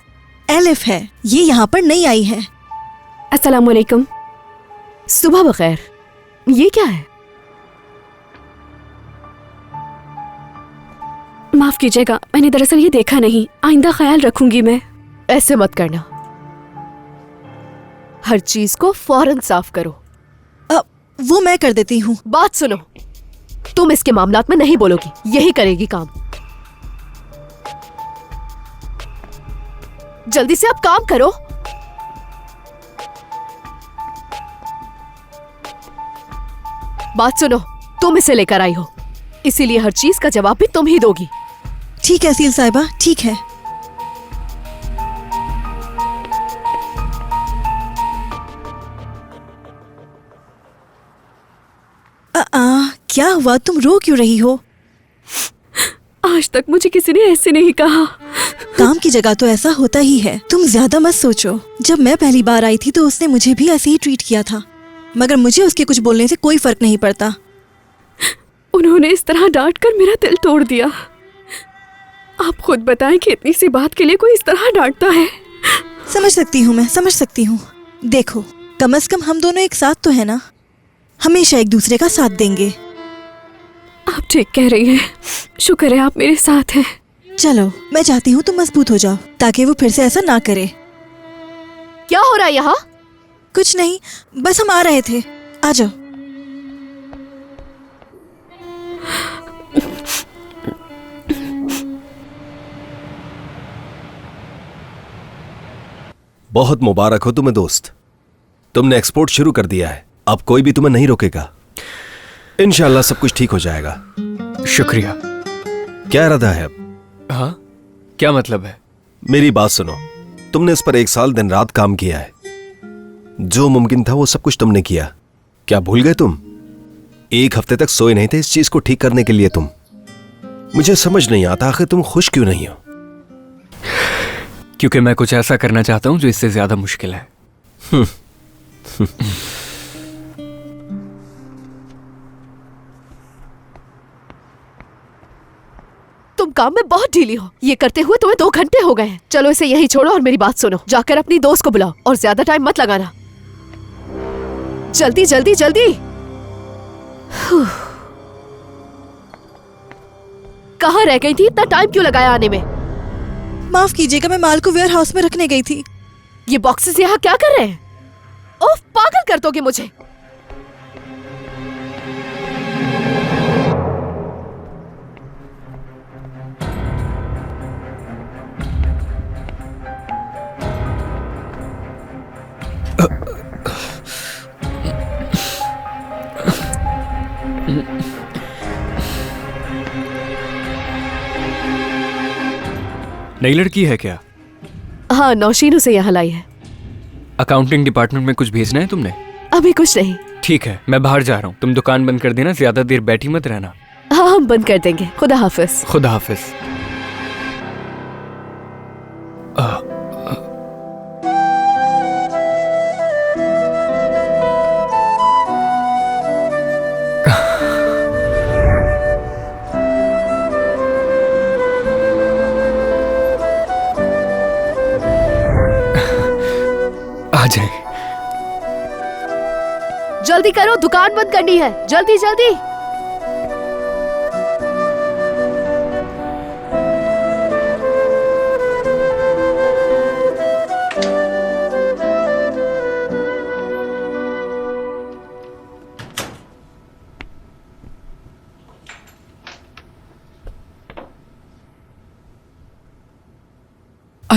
एलिफ है, ये यहाँ पर नई आई है। अस्सलाम वालेकुम। सुबह बखैर। ये क्या है? माफ कीजिएगा, मैंने दरअसल ये देखा नहीं। आइंदा ख्याल रखूंगी मैं। ऐसे मत करना, हर चीज को फौरन साफ करो। वो मैं कर देती हूँ। बात सुनो, तुम इसके मामलात में नहीं बोलोगी, यही करेगी काम। जल्दी से अब काम करो। बात सुनो, तुम इसे लेकर आई हो, इसीलिए हर चीज का जवाब भी तुम ही दोगी। ठीक है असील साहिबा, ठीक है। क्या हुआ, तुम रो क्यों रही हो? आज तक मुझे किसी ने ऐसे नहीं कहा। काम की जगह तो ऐसा होता ही है, तुम ज्यादा मत सोचो। जब मैं पहली बार आई थी तो उसने मुझे भी ऐसे ही ट्रीट किया था, मगर मुझे उसके कुछ बोलने से कोई फर्क नहीं पड़ता। उन्होंने इस तरह डांट कर मेरा दिल तोड़ दिया। आप खुद बताएं कि इतनी सी बात के लिए कोई इस तरह डांटता है। समझ सकती हूँ, मैं समझ सकती हूँ। देखो, कम से कम हम दोनों एक साथ तो है ना, हमेशा एक दूसरे का साथ देंगे। आप ठीक कह रही हैं। शुक्र है आप मेरे साथ हैं। चलो मैं चाहती हूँ तुम मजबूत हो जाओ, ताकि वो फिर से ऐसा ना करे। क्या हो रहा है यहाँ? कुछ नहीं, बस हम आ रहे थे। आ जाओ। बहुत मुबारक हो तुम्हें दोस्त, तुमने एक्सपोर्ट शुरू कर दिया है। अब कोई भी तुम्हें नहीं रोकेगा। इंशाल्लाह सब कुछ ठीक हो जाएगा। शुक्रिया। क्या इरादा है अब? हाँ, क्या मतलब है? मेरी बात सुनो, तुमने इस पर 1 साल दिन रात काम किया है। जो मुमकिन था वो सब कुछ तुमने किया। क्या भूल गए तुम? 1 हफ्ते तक सोए नहीं थे इस चीज को ठीक करने के लिए तुम। मुझे समझ नहीं आता आखिर तुम खुश क्यों नहीं हो? क्योंकि मैं कुछ ऐसा करना चाहता हूं जो इससे ज्यादा मुश्किल है। तुम काम में बहुत ढीली हो, ये करते हुए तुम्हें 2 घंटे हो गए हैं। चलो इसे यहीं छोड़ो और मेरी बात सुनो। जाकर अपनी दोस्त को बुलाओ और ज्यादा टाइम मत लगाना। जल्दी जल्दी जल्दी। कहाँ रह गई थी? इतना टाइम क्यों लगाया आने में? माफ कीजिएगा, मैं माल को वेयर हाउस में रखने गई थी। ये बॉक्सेस यहाँ क्या कर रहे हैं? ओह, पागल कर दोगे मुझे। नई लड़की है क्या? हाँ, नौशीन उसे यहाँ लाई है। अकाउंटिंग डिपार्टमेंट में कुछ भेजना है तुमने? अभी कुछ नहीं। ठीक है, मैं बाहर जा रहा हूँ, तुम दुकान बंद कर देना, ज्यादा देर बैठी मत रहना। हाँ, हम बंद कर देंगे। खुदा हाफिज। खुदा हाफिज। आ जाए। जल्दी करो, दुकान बंद करनी है। जल्दी जल्दी।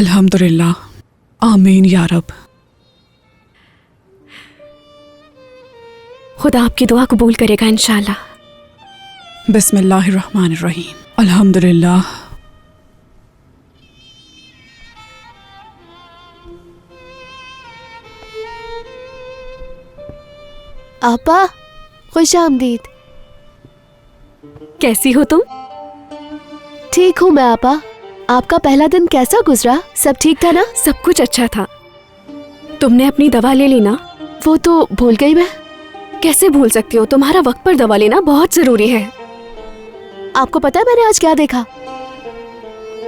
अल्हम्दुलिल्लाह, आमीन या रब। खुदा आपकी दुआ कबूल करेगा इंशाल्लाह। बिस्मिल्लाहिर्रहमानिर्रहीम, अल्हम्दुलिल्लाह। आपा, खुश आमदीद। कैसी हो तुम? ठीक हूँ मैं आपा। आपका पहला दिन कैसा गुजरा? सब ठीक था ना? सब कुछ अच्छा था। तुमने अपनी दवा ले ली ना? वो तो भूल गई मैं। कैसे भूल सकती हो? तुम्हारा वक्त पर दवा लेना बहुत जरूरी है। आपको पता है मैंने आज क्या देखा?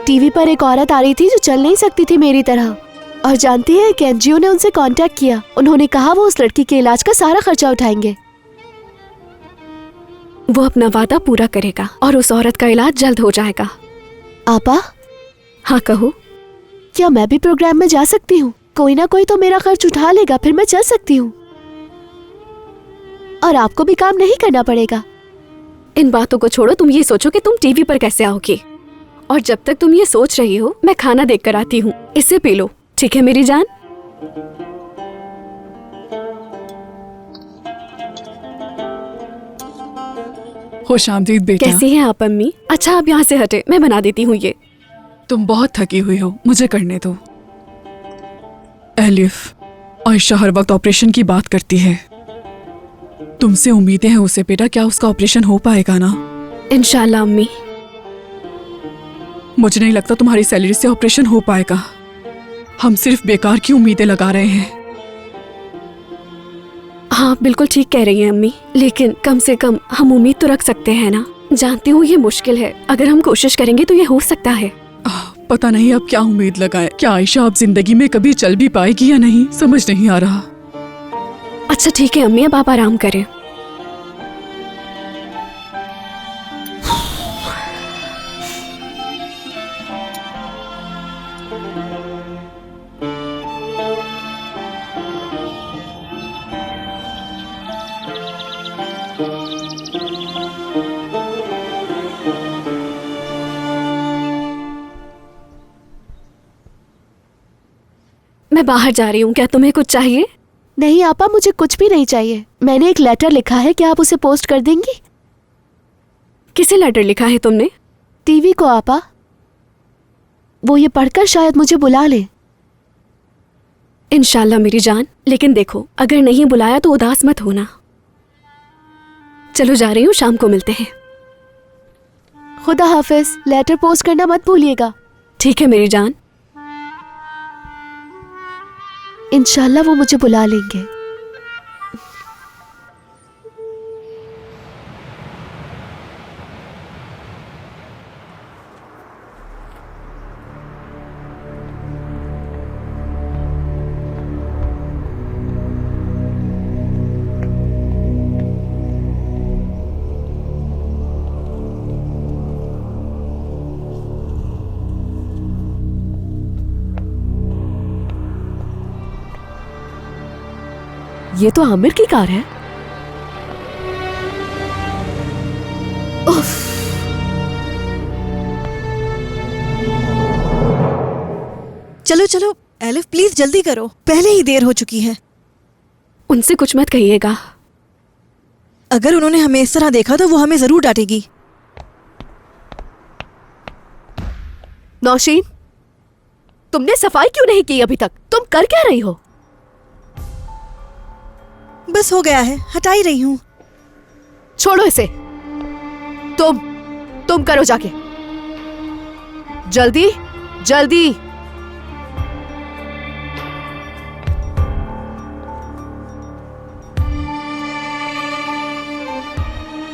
टीवी पर एक औरत आ रही थी जो चल नहीं सकती थी मेरी तरह, और जानती है कि एनजीओ ने उनसे कांटेक्ट किया। उन्होंने कहा वो उस लड़की के इलाज का सारा खर्चा उठाएंगे। वो अपना वादा पूरा करेगा और उस औरत का इलाज जल्द हो जाएगा। आपा? हाँ कहो। क्या मैं भी प्रोग्राम में जा सकती हूँ? कोई ना कोई तो मेरा खर्च उठा लेगा, फिर मैं चल सकती हूँ और आपको भी काम नहीं करना पड़ेगा। इन बातों को छोड़ो, तुम ये सोचो कि तुम टीवी पर कैसे आओगी। और जब तक तुम ये सोच रही हो, मैं खाना देख कर आती हूँ। इसे पी लो, ठीक है मेरी जान? खुश आमदीद बेटा। कैसी हैं आप अम्मी? अच्छा आप यहाँ से हटे, मैं बना देती हूँ ये। तुम बहुत थकी हुई हो, मुझे करने दो। एलिफ, आयशा हर वक्त ऑपरेशन की बात करती है। तुमसे उम्मीदें हैं उसे बेटा, क्या उसका ऑपरेशन हो पाएगा ना? इंशाल्लाह अम्मी। मुझे नहीं लगता तुम्हारी सैलरी से ऑपरेशन हो पाएगा। हम सिर्फ बेकार की उम्मीदें लगा रहे हैं। हाँ बिल्कुल ठीक कह रही हैं अम्मी, लेकिन कम से कम हम उम्मीद तो रख सकते हैं ना। जानती हूँ ये मुश्किल है, अगर हम कोशिश करेंगे तो ये हो सकता है। पता नहीं अब क्या उम्मीद लगाएं। क्या आयशा अब जिंदगी में कभी चल भी पाएगी या नहीं, समझ नहीं आ रहा। अच्छा ठीक है अम्मी, अब आप आराम करें। मैं बाहर जा रही हूँ, क्या तुम्हें कुछ चाहिए? नहीं आपा, मुझे कुछ भी नहीं चाहिए। मैंने एक लेटर लिखा है, क्या आप उसे पोस्ट कर देंगी? किसे लेटर लिखा है तुमने? टीवी को आपा, वो ये पढ़कर शायद मुझे बुला ले। इंशाल्लाह मेरी जान, लेकिन देखो अगर नहीं बुलाया तो उदास मत होना। चलो जा रही हूँ, शाम को मिलते हैं। खुदा हाफिज, लेटर पोस्ट करना मत भूलिएगा। ठीक है मेरी जान। इंशाल्लाह वो मुझे बुला लेंगे। ये तो आमिर की कार है। उफ। चलो चलो एलिफ, प्लीज जल्दी करो, पहले ही देर हो चुकी है। उनसे कुछ मत कहिएगा। अगर उन्होंने हमें इस तरह देखा तो वो हमें जरूर डांटेगी। नौशीन, तुमने सफाई क्यों नहीं की अभी तक? तुम कर क्या रही हो? बस हो गया है, हटा ही रही हूँ। छोड़ो इसे। तुम करो जाके, जल्दी जल्दी।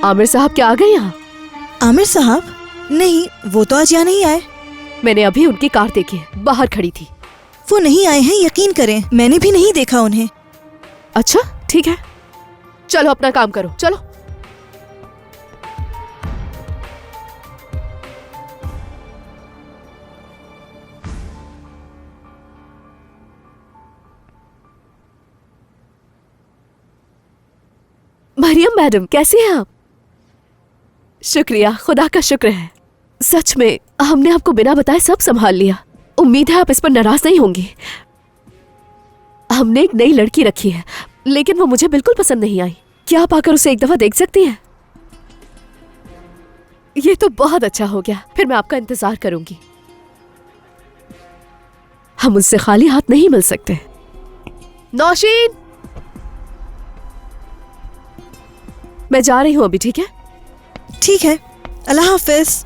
आमिर साहब क्या आ गए यहाँ? आमिर साहब? नहीं, वो तो आज यहाँ नहीं आए। मैंने अभी उनकी कार देखी है, बाहर खड़ी थी। वो नहीं आए हैं, यकीन करें, मैंने भी नहीं देखा उन्हें। अच्छा ठीक है, चलो अपना काम करो, चलो। मरियम मैडम, कैसी हैं आप? शुक्रिया, खुदा का शुक्र है। सच में हमने आपको बिना बताए सब संभाल लिया। उम्मीद है आप इस पर नाराज नहीं होंगी। हमने एक नई लड़की रखी है, लेकिन वो मुझे बिल्कुल पसंद नहीं आई। क्या आप आकर उसे एक दफा देख सकती हैं? ये तो बहुत अच्छा हो गया, फिर मैं आपका इंतजार करूंगी। हम उससे खाली हाथ नहीं मिल सकते। नौशीन, मैं जा रही हूं अभी, ठीक है? ठीक है, अल्लाह हाफिज।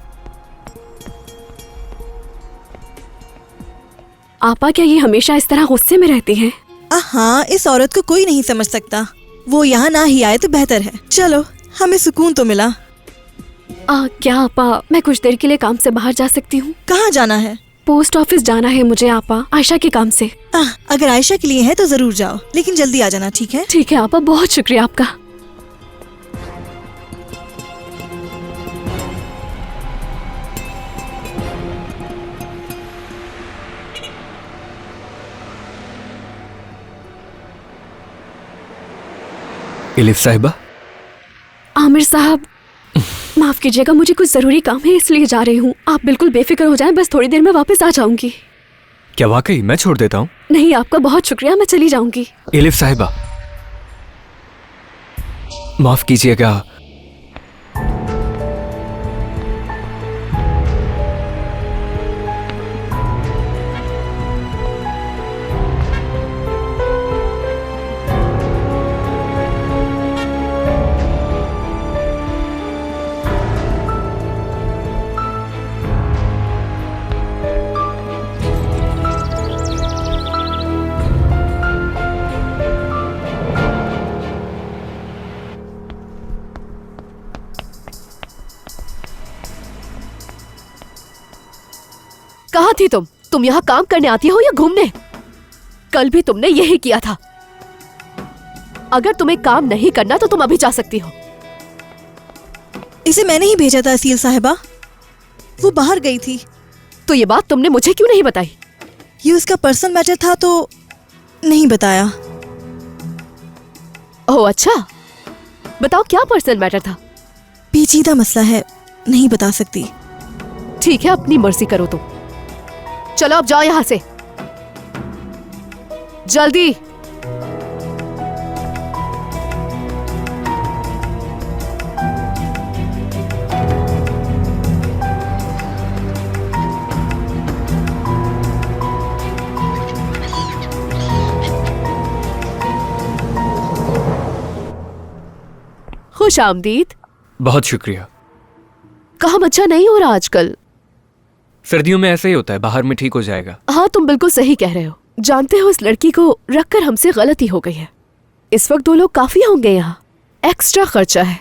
आपा, क्या ये हमेशा इस तरह गुस्से में रहती हैं? हाँ, इस औरत को कोई नहीं समझ सकता। वो यहाँ ना ही आए तो बेहतर है। चलो, हमें सुकून तो मिला। क्या आपा, मैं कुछ देर के लिए काम से बाहर जा सकती हूँ? कहाँ जाना है? पोस्ट ऑफिस जाना है मुझे आपा, आयशा के काम से। अगर आयशा के लिए है तो जरूर जाओ, लेकिन जल्दी आ जाना, ठीक है? ठीक है आपा, बहुत शुक्रिया आपका। इलिफ साहिबा। आमिर साहब, माफ कीजिएगा, मुझे कुछ जरूरी काम है इसलिए जा रही हूँ। आप बिल्कुल बेफिक्र हो जाएं, बस थोड़ी देर में वापस आ जाऊंगी। क्या वाकई मैं छोड़ देता हूँ? नहीं, आपका बहुत शुक्रिया, मैं चली जाऊंगी। इलिफ साहिबा, माफ कीजिएगा, कहाँ थी तुम यहाँ काम करने आती हो या घूमने? कल भी तुमने यही किया था। अगर तुम्हें काम नहीं करना तो तुम अभी जा सकती हो। इसे मैंने ही भेजा था असील साहिबा, वो बाहर गई थी। तो ये बात तुमने मुझे क्यों नहीं बताई? ये उसका पर्सनल मैटर था तो नहीं बताया। ओह अच्छा, बताओ क्या पर्सनल मैटर था? पेचीदा मसला है, नहीं बता सकती। ठीक है, अपनी मर्जी करो तुम। चलो अब जाओ यहां से, जल्दी। खुश आमदीद। बहुत शुक्रिया। काम अच्छा नहीं हो रहा आजकल। सर्दियों में ऐसा ही होता है, बाहर में ठीक हो जाएगा। हाँ, तुम बिल्कुल सही कह रहे हो। जानते हो, इस लड़की को रखकर हमसे गलती हो गई है। इस वक्त 2 लोग काफी होंगे यहाँ, एक्स्ट्रा खर्चा है।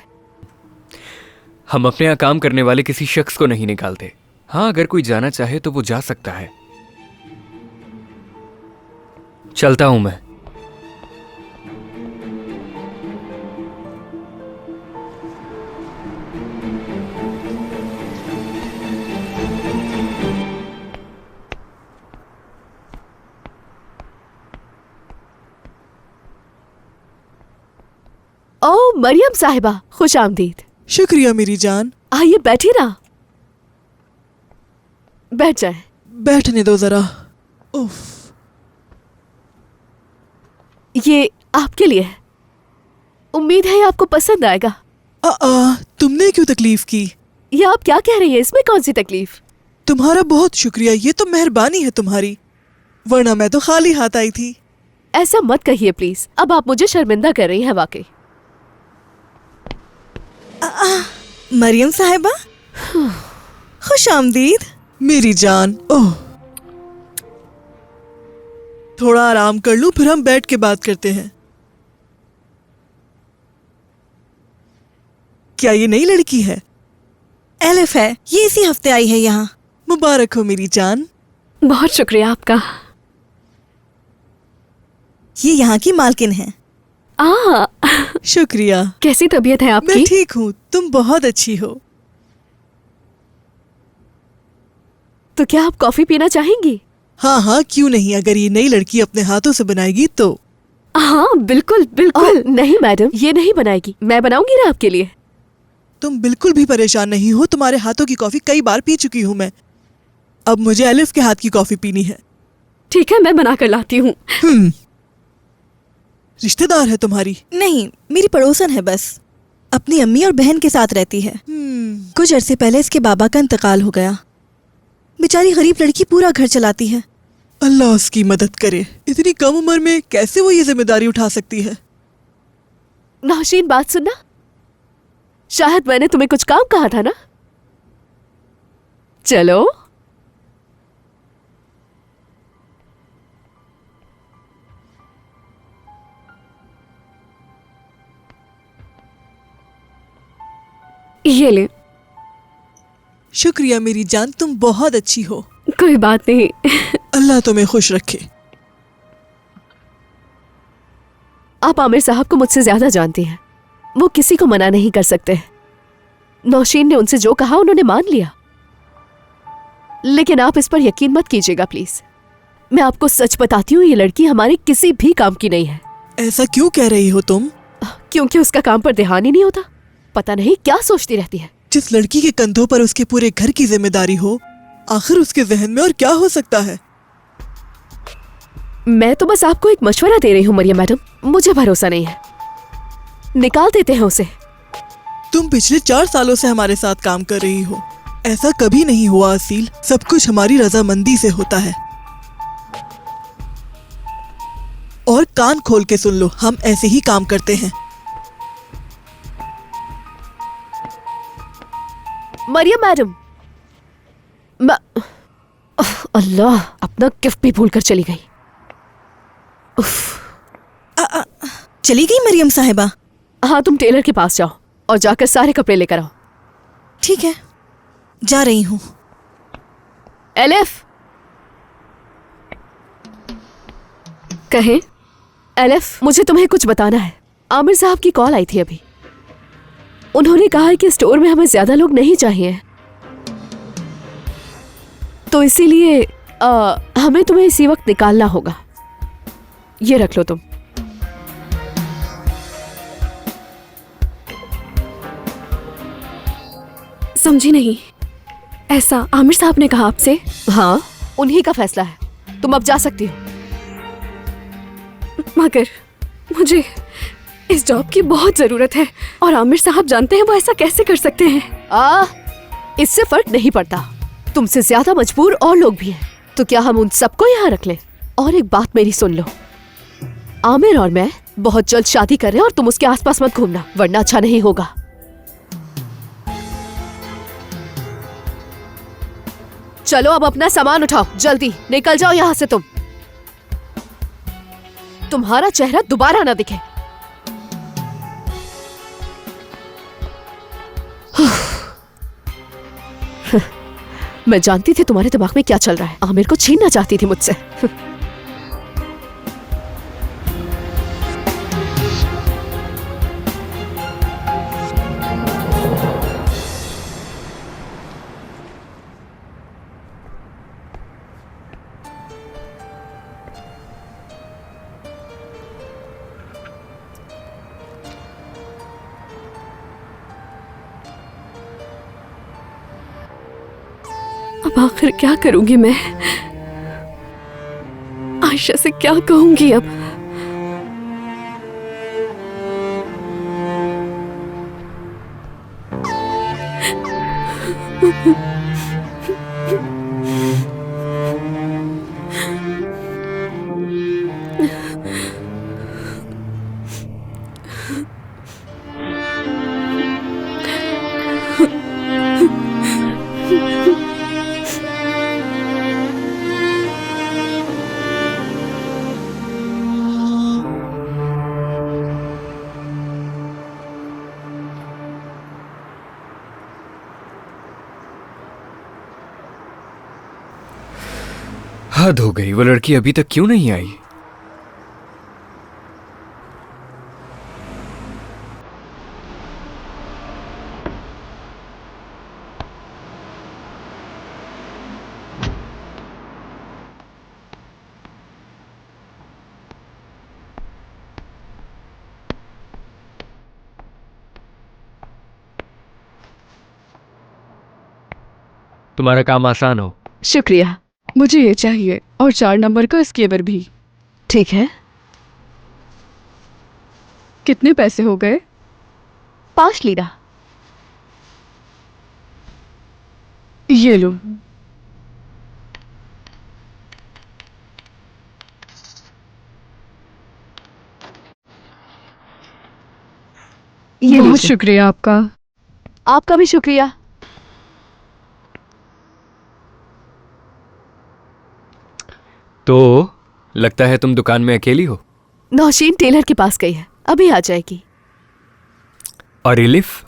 हम अपने यहाँ काम करने वाले किसी शख्स को नहीं निकालते। हाँ, अगर कोई जाना चाहे तो वो जा सकता है। चलता हूं मैं। ओ मरियम साहिबा, खुश आमदीद। शुक्रिया मेरी जान। आइए बैठिए ना। बैठ जाए। बैठने दो जरा। उफ। ये आपके लिए है, उम्मीद है ये आपको पसंद आएगा। तुमने क्यों तकलीफ की? ये आप क्या कह रही हैं? इसमें कौन सी तकलीफ? तुम्हारा बहुत शुक्रिया, ये तो मेहरबानी है तुम्हारी, वरना मैं तो खाली हाथ आई थी। ऐसा मत कहिए प्लीज, अब आप मुझे शर्मिंदा कर रही हैं वाकई। मरियम साहिबा, खुश आमदीद। मेरी जान। ओह, थोड़ा आराम कर लूं, फिर हम बैठ के बात करते हैं। क्या ये नई लड़की है? एलिफ है, ये इसी हफ्ते आई है यहाँ। मुबारक हो मेरी जान। बहुत शुक्रिया आपका। ये यहाँ की मालकिन है। शुक्रिया। कैसी तबीयत है आपकी? मैं ठीक हूँ, तुम बहुत अच्छी हो। तो क्या आप कॉफी पीना चाहेंगी? हाँ हाँ, क्यों नहीं, अगर ये नई लड़की अपने हाथों से बनाएगी तो। हाँ बिल्कुल बिल्कुल। नहीं मैडम, ये नहीं बनाएगी, मैं बनाऊंगी ना आपके लिए। तुम बिल्कुल भी परेशान नहीं हो, तुम्हारे हाथों की कॉफी कई बार पी चुकी हूँ मैं। अब मुझे एलिफ के हाथ की कॉफी पीनी है। ठीक है, मैं बना कर लाती हूँ। रिश्तेदार है तुम्हारी? नहीं, मेरी पड़ोसन है बस। अपनी अम्मी और बहन के साथ रहती है। कुछ अरसे पहले इसके बाबा का इंतकाल हो गया। बेचारी गरीब लड़की पूरा घर चलाती है। अल्लाह उसकी मदद करे। इतनी कम उम्र में कैसे वो ये जिम्मेदारी उठा सकती है? नौशीन, बात सुनना। शायद मैंने तुम्हें कुछ काम कहा था ना? चलो। ये ले। शुक्रिया मेरी जान, तुम बहुत अच्छी हो। कोई बात नहीं। अल्लाह तुम्हें खुश रखे। आप आमिर साहब को मुझसे ज्यादा जानती हैं। वो किसी को मना नहीं कर सकते। नौशीन ने उनसे जो कहा उन्होंने मान लिया। लेकिन आप इस पर यकीन मत कीजिएगा प्लीज। मैं आपको सच बताती हूँ, ये लड़की हमारी किसी भी काम की नहीं है। ऐसा क्यों कह रही हो तुम? क्योंकि उसका काम पर ध्यान ही नहीं होता। पता नहीं क्या सोचती रहती है। जिस लड़की के कंधों पर उसके पूरे घर की जिम्मेदारी हो, आखिर उसके जहन में और क्या हो सकता है? मैं तो बस आपको एक मशवरा दे रही हूँ मरियम मैडम। मुझे भरोसा नहीं है। निकाल देते हैं उसे। तुम पिछले 4 सालों से हमारे साथ काम कर रही हो। ऐसा कभी नहीं हुआ असील। सब कुछ हमारी रजामंदी से होता है। और कान खोल के सुन लो, हम ऐसे ही काम करते हैं। मरियम मैडम, अल्लाह, अपना गिफ्ट भी भूल कर चली गई। चली गई मरियम साहिबा? हाँ, तुम टेलर के पास जाओ और जाकर सारे कपड़े लेकर आओ। ठीक है, जा रही हूँ। एलिफ, कहें। एलिफ, मुझे तुम्हें कुछ बताना है। आमिर साहब की कॉल आई थी अभी। उन्होंने कहा है कि स्टोर में हमें ज्यादा लोग नहीं चाहिए, तो इसीलिए हमें तुम्हें इसी वक्त निकालना होगा। ये रख लो तुम। समझी नहीं। ऐसा आमिर साहब ने कहा आपसे? हाँ, उन्हीं का फैसला है। तुम अब जा सकती हो। मगर मुझे इस जॉब की बहुत जरूरत है और आमिर साहब जानते हैं वो ऐसा कैसे कर सकते हैं? इससे फर्क नहीं पड़ता। तुमसे ज्यादा मजबूर और लोग भी हैं। तो क्या हम उन सबको यहाँ रख लें? और एक बात मेरी सुन लो, आमिर और मैं बहुत जल्द शादी कर रहे हैं और तुम उसके आसपास मत घूमना, वरना अच्छा नहीं होगा। चलो अब अपना सामान उठाओ, जल्दी निकल जाओ यहाँ से। तुम्हारा चेहरा दोबारा ना दिखे। मैं जानती थी तुम्हारे दिमाग में क्या चल रहा है। आमिर को छीनना चाहती थी मुझसे। अब आखिर क्या करूंगी मैं? आयशा से क्या कहूंगी अब? हद हो गई, वो लड़की अभी तक क्यों नहीं आई? तुम्हारा काम आसान हो, शुक्रिया। मुझे ये चाहिए और 4 नंबर का स्केवर भी। ठीक है। कितने पैसे हो गए? 5 लीरा। ये लो। ये बहुत लीजिए। शुक्रिया आपका। आपका भी शुक्रिया। तो लगता है तुम दुकान में अकेली हो। नौशीन टेलर के पास गई है, अभी आ जाएगी। और एलिफ?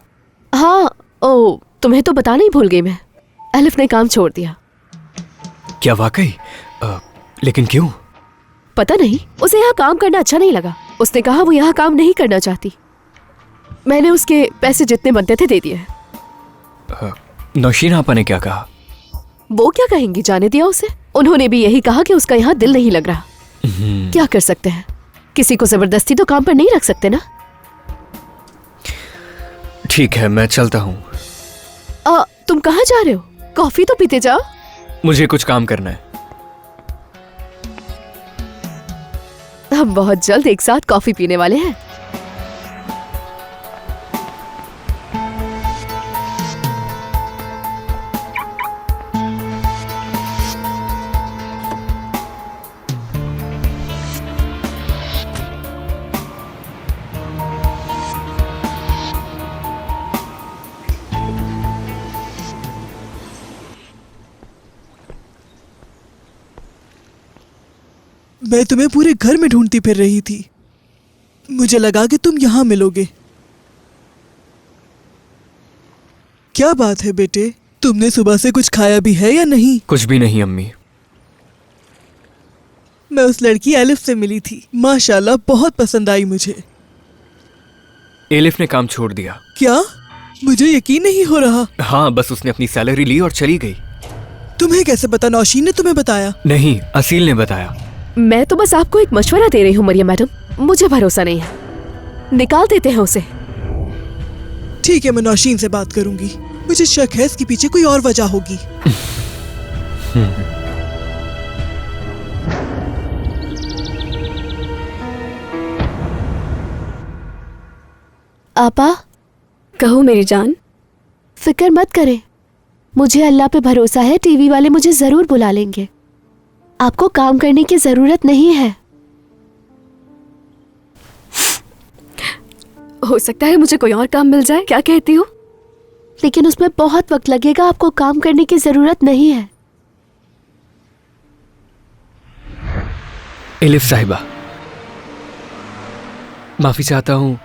हाँ, ओ तुम्हें तो बताना ही भूल गई मैं। एलिफ ने काम छोड़ दिया। क्या वाकई? लेकिन क्यों? पता नहीं, उसे यहाँ काम करना अच्छा नहीं लगा। उसने कहा वो यहाँ काम नहीं करना चाहती। मैंने उसके पैसे जितने बनते थे दे दिए। नौशीन आपा ने क्या कहा? वो क्या कहेंगी, जाने दिया उसे। उन्होंने भी यही कहा कि उसका यहाँ दिल नहीं लग रहा। क्या कर सकते हैं, किसी को जबरदस्ती तो काम पर नहीं रख सकते ना। ठीक है, मैं चलता हूँ। तुम कहाँ जा रहे हो? कॉफी तो पीते जाओ। मुझे कुछ काम करना है। हम बहुत जल्द एक साथ कॉफी पीने वाले हैं। मैं तुम्हें पूरे घर में ढूंढती फिर रही थी। मुझे लगा कि तुम यहाँ मिलोगे। क्या बात है बेटे, तुमने सुबह से कुछ खाया भी है या नहीं? कुछ भी नहीं अम्मी। मैं उस लड़की एलिफ से मिली थी, माशाल्लाह बहुत पसंद आई मुझे। एलिफ ने काम छोड़ दिया। क्या? मुझे यकीन नहीं हो रहा। हाँ, बस उसने अपनी सैलरी ली और चली गई। तुम्हें कैसे पता? नौशीन ने तुम्हें बताया? नहीं, असील ने बताया। मैं तो बस आपको एक मशवरा दे रही हूँ मरियम मैडम, मुझे भरोसा नहीं है। निकाल देते हैं उसे। ठीक है, मैं नौशीन से बात करूंगी। मुझे शक है इसके पीछे कोई और वजह होगी। आपा? कहो मेरी जान। फिक्र मत करें, मुझे अल्लाह पे भरोसा है, टीवी वाले मुझे जरूर बुला लेंगे। आपको काम करने की जरूरत नहीं है। हो सकता है मुझे कोई और काम मिल जाए, क्या कहती हो? लेकिन उसमें बहुत वक्त लगेगा, आपको काम करने की जरूरत नहीं है। एलिफ साहिबा, माफी चाहता हूँ।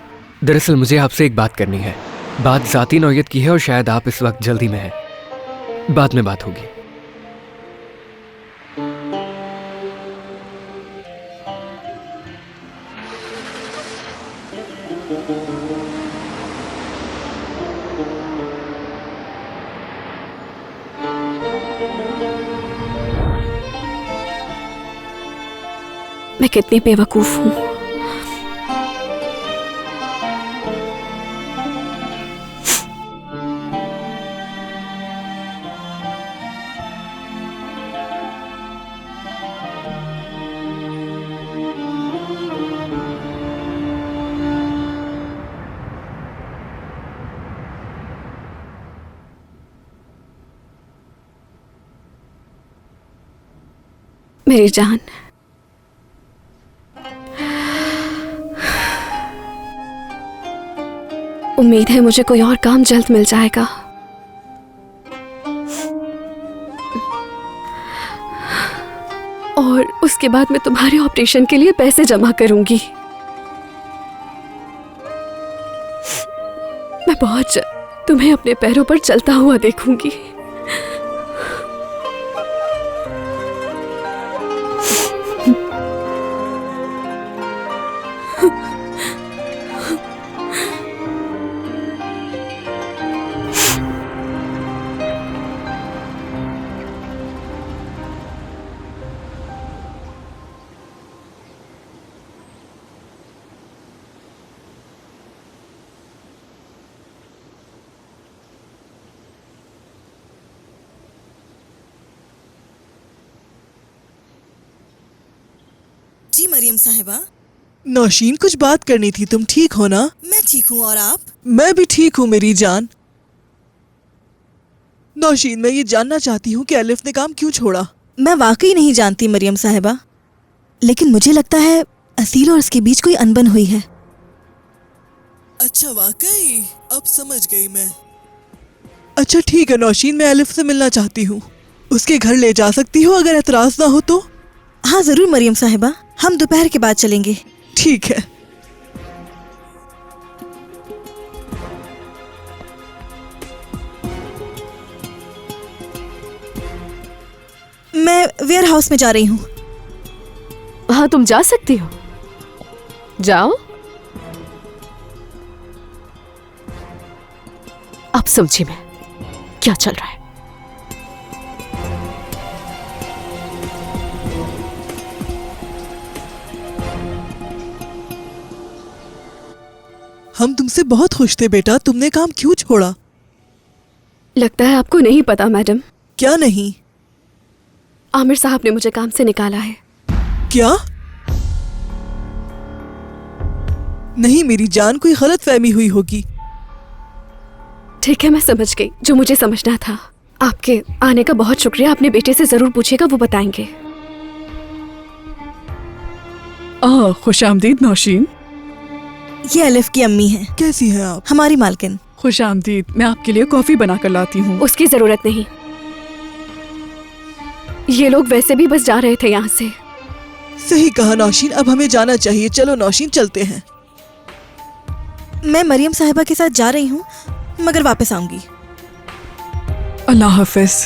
दरअसल मुझे आपसे एक बात करनी है। बात जाती नौयत की है और शायद आप इस वक्त जल्दी में हैं। बाद में बात होगी। मैं कितनी बेवकूफ हूँ। मेरी जान, उम्मीद है मुझे कोई और काम जल्द मिल जाएगा। और उसके बाद मैं तुम्हारे ऑपरेशन के लिए पैसे जमा करूंगी। मैं बहुत जल्द तुम्हें अपने पैरों पर चलता हुआ देखूंगी। जी मरियम साहिबा। नौशीन, कुछ बात करनी थी। तुम ठीक हो ना? मैं ठीक हूँ, और आप? मैं भी ठीक हूँ मेरी जान। नौशीन, मैं ये जानना चाहती हूँ कि अलिफ ने काम क्यों छोड़ा। मैं वाकई नहीं जानती मरियम साहिबा, लेकिन मुझे लगता है असील और उसके बीच कोई अनबन हुई है। अच्छा, वाकई? अब समझ गई मैं। अच्छा ठीक है नौशीन, मैं अलिफ से मिलना चाहती हूँ। उसके घर ले जा सकती हो अगर एतराज ना हो तो? हाँ जरूर मरियम साहिबा, हम दोपहर के बाद चलेंगे। ठीक है। मैं वेयर हाउस में जा रही हूँ। हाँ तुम जा सकती हो, जाओ। अब समझी मैं क्या चल रहा है। हम तुमसे बहुत खुश थे बेटा, तुमने काम क्यों छोड़ा? लगता है आपको नहीं पता मैडम। क्या नहीं? आमिर साहब ने मुझे काम से निकाला है। क्या? नहीं मेरी जान, कोई गलतफहमी हुई होगी। ठीक है, मैं समझ गई जो मुझे समझना था। आपके आने का बहुत शुक्रिया। अपने बेटे से जरूर पूछिएगा, वो बताएंगे। खुशामदीद नौशीन। ये अलिफ की अम्मी हैं। कैसी हैं आप? हमारी मालकिन। खुशामदीद, मैं आपके लिए कॉफी बना कर लाती हूँ। उसकी जरूरत नहीं, ये लोग वैसे भी बस जा रहे थे यहाँ से। सही कहा नौशीन, अब हमें जाना चाहिए। चलो नौशीन, चलते हैं। मैं मरियम साहिबा के साथ जा रही हूँ, मगर वापस आऊंगी। अल्लाह हाफिज।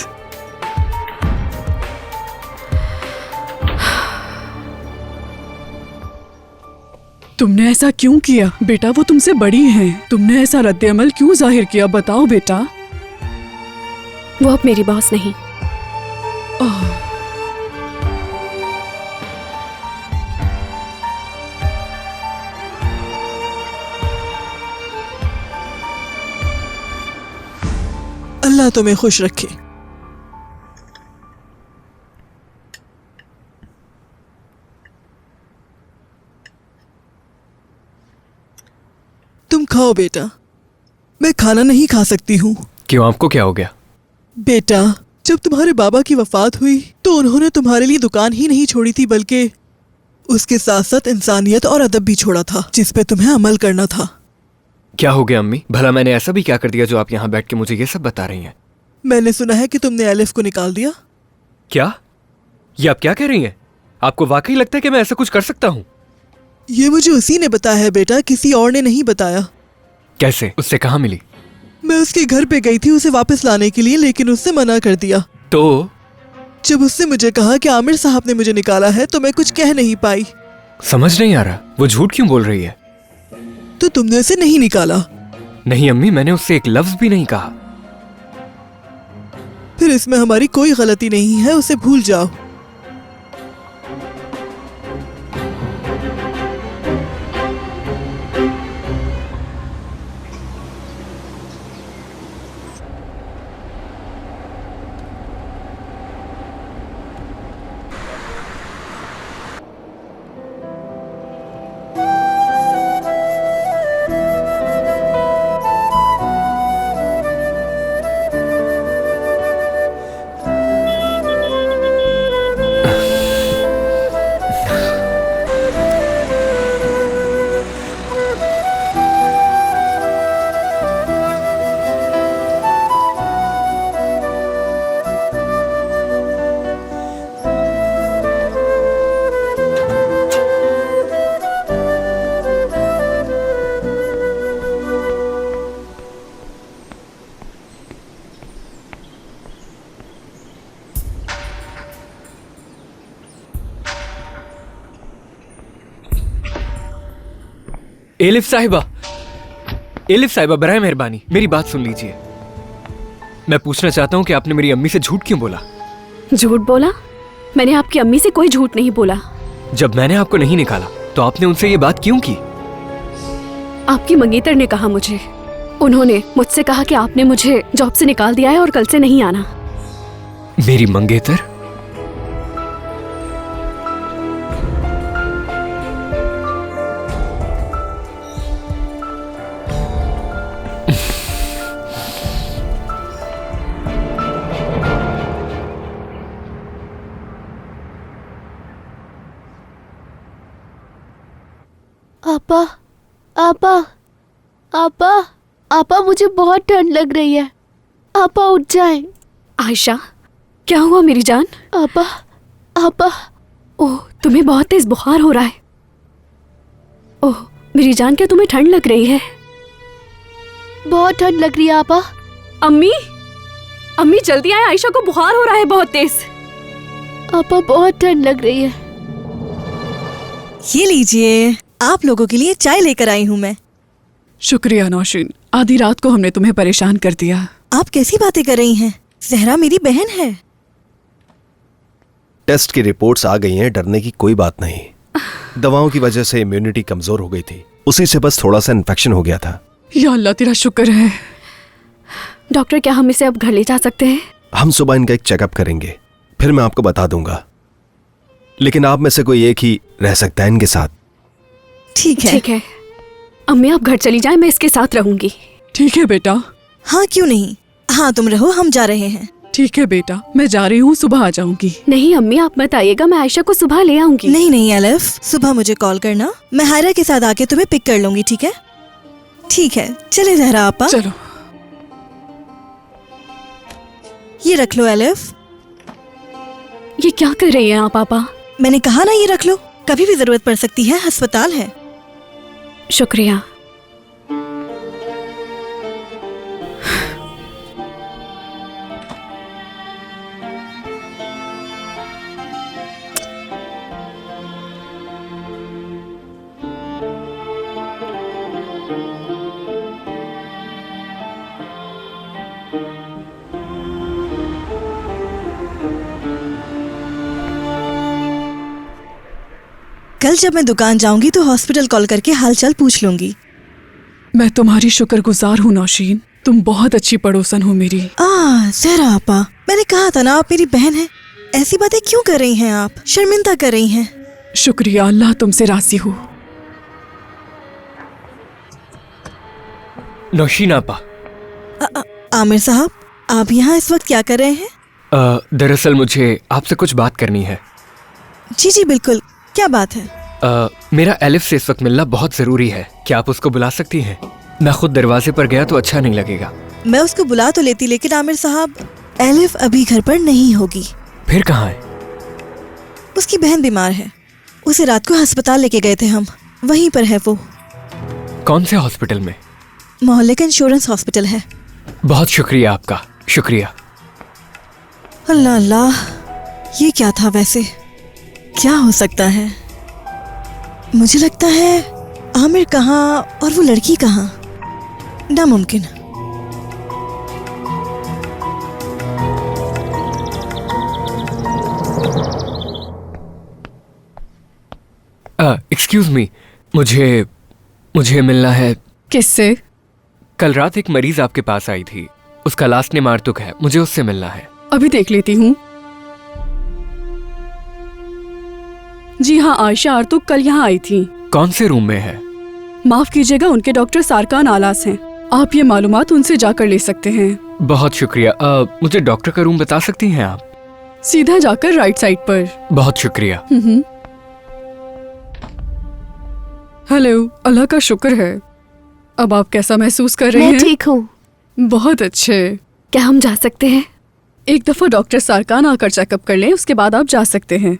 तुमने ऐसा क्यों किया बेटा? वो तुमसे बड़ी हैं। तुमने ऐसा रद्द-ए-अमल क्यों जाहिर किया? बताओ बेटा। वो अब मेरी बॉस नहीं। अल्लाह तुम्हें खुश रखे। तुम खाओ बेटा, मैं खाना नहीं खा सकती हूँ। क्यों, आपको क्या हो गया? बेटा, जब तुम्हारे बाबा की वफात हुई तो उन्होंने तुम्हारे लिए दुकान ही नहीं छोड़ी थी, बल्कि उसके साथ साथ इंसानियत और अदब भी छोड़ा था, जिस पे तुम्हें अमल करना था। क्या हो गया अम्मी? भला मैंने ऐसा भी क्या कर दिया जो आप यहाँ बैठ के मुझे ये सब बता रही हैं? मैंने सुना है कि तुमने अलिफ को निकाल दिया। क्या? ये आप क्या कह रही हैं? आपको वाकई लगता है कि मैं ऐसा कुछ कर सकता हूँ? ये मुझे उसी ने बताया है बेटा, किसी और ने नहीं बताया। कैसे? उससे कहाँ मिली? मैं उसके घर पे गई थी उसे वापस लाने के लिए, लेकिन उसने मना कर दिया। तो जब उसने मुझे कहा कि आमिर साहब ने मुझे निकाला है तो मैं कुछ कह नहीं पाई। समझ नहीं आ रहा, वो झूठ क्यों बोल रही है? तो तुमने उसे नहीं निकाला? नहीं अम्मी, मैंने उससे एक लफ्ज भी नहीं कहा। फिर इसमें हमारी कोई गलती नहीं है, उसे भूल जाओ। एलिफ साहिबा बराए मेहरबानी मेरी बात सुन लीजिए। मैं पूछना चाहता हूँ कि आपने मेरी अम्मी से झूठ क्यों बोला? झूठ बोला? मैंने आपकी अम्मी से कोई झूठ नहीं बोला। जब मैंने आपको नहीं निकाला तो आपने उनसे ये बात क्यों की? आपकी मंगेतर ने कहा मुझे। उन्होंने मुझसे कहा कि आपने मुझे जॉब से निकाल दिया है और कल से नहीं आना। मेरी मंगेतर? आपा, आपा, आपा, आपा, मुझे बहुत ठंड लग रही है। आपा उठ जाएं। आयशा, क्या हुआ मेरी जान? आपा, आपा। ओह, तुम्हें बहुत तेज बुखार हो रहा है। ओह मेरी जान, क्या तुम्हें ठंड लग रही है? बहुत ठंड लग रही है आपा। अम्मी, अम्मी जल्दी आए, आयशा को बुखार हो रहा है बहुत तेज। आपा बहुत ठंड लग रही है। ये लीजिए, आप लोगों के लिए चाय लेकर आई हूँ मैं। शुक्रिया नौशीन, आधी रात को हमने तुम्हें परेशान कर दिया। आप कैसी बातें कर रही हैं? जहरा मेरी बहन है। टेस्ट की रिपोर्ट्स आ गई हैं, डरने की कोई बात नहीं। दवाओं की वजह से इम्यूनिटी कमजोर हो गई थी, उसी से बस थोड़ा सा इन्फेक्शन हो गया था। या अल्लाह तेरा शुक्र है। डॉक्टर, क्या हम इसे अब घर ले जा सकते हैं? हम सुबह इनका एक चेकअप करेंगे, फिर मैं आपको बता दूंगा। लेकिन आप में से कोई एक ही रह सकता है इनके साथ। ठीक है। ठीक है अम्मी, आप घर चली जाएं, मैं इसके साथ रहूंगी। ठीक है बेटा। हाँ क्यों नहीं, हाँ तुम रहो, हम जा रहे हैं। ठीक है बेटा, मैं जा रही हूँ, सुबह आ जाऊंगी। नहीं अम्मी, आप मत आइएगा, मैं आयशा को सुबह ले आऊंगी। नहीं नहीं एलिफ, सुबह मुझे कॉल करना, मैं हायरा के साथ आके तुम्हें पिक कर लूंगी। ठीक है? ठीक है, चले जहरा आपा। चलो। ये रख लो एलिफ। ये क्या कर रही हैं आप पापा? मैंने कहा ना ये रख लो, कभी भी जरूरत पड़ सकती है, अस्पताल है। शुक्रिया। कल जब मैं दुकान जाऊंगी तो हॉस्पिटल कॉल करके हालचाल पूछ लूंगी। मैं तुम्हारी शुक्रगुजार हूँ नौशीन, तुम बहुत अच्छी पड़ोसन हो मेरी। जहरा आपा, मैंने कहा था ना आप मेरी बहन है। ऐसी बातें क्यों कर रही हैं आप? शर्मिंदा कर रही हैं। शुक्रिया, अल्लाह तुमसे राजी हो। नौशीन आपा। आमिर साहब, आप यहाँ इस वक्त क्या कर रहे हैं? दरअसल मुझे आपसे कुछ बात करनी है। जी जी बिल्कुल, क्या बात है? मेरा एलिफ से इस वक्त मिलना बहुत जरूरी है, क्या आप उसको बुला सकती हैं? मैं खुद दरवाजे पर गया तो अच्छा नहीं लगेगा। मैं उसको बुला तो लेती, लेकिन आमिर साहब, एलिफ अभी घर पर नहीं होगी। फिर कहाँ है? उसकी बहन बीमार है, उसे रात को अस्पताल लेके गए थे हम, वहीं पर है वो। कौन से हॉस्पिटल में? मोहल्ले का इंश्योरेंस हॉस्पिटल है। बहुत शुक्रिया आपका, शुक्रिया। अल्लाह अल्लाह, ये क्या था वैसे? क्या हो सकता है? मुझे लगता है आमिर कहाँ और वो लड़की कहाँ? नामुमकिन। एक्सक्यूज मी, मुझे मिलना है। किससे? कल रात एक मरीज आपके पास आई थी, उसका लास्ट नेम आर्तुक है, मुझे उससे मिलना है। अभी देख लेती हूँ। जी हाँ, आयशा आर्तुक कल यहाँ आई थी। कौन से रूम में है? माफ कीजिएगा, उनके डॉक्टर सारकान आलास हैं। आप ये मालूमात उनसे जाकर ले सकते हैं। बहुत शुक्रिया। मुझे डॉक्टर का रूम बता सकती हैं आप? सीधा जाकर राइट साइड पर। बहुत शुक्रिया। हेलो, अल्लाह का शुक्र है। अब आप कैसा महसूस कर रहे हैं? मैं ठीक हूँ। बहुत अच्छे। क्या हम जा सकते हैं? एक दफा डॉक्टर सारकान आकर चेकअप कर लें, उसके बाद आप जा सकते हैं।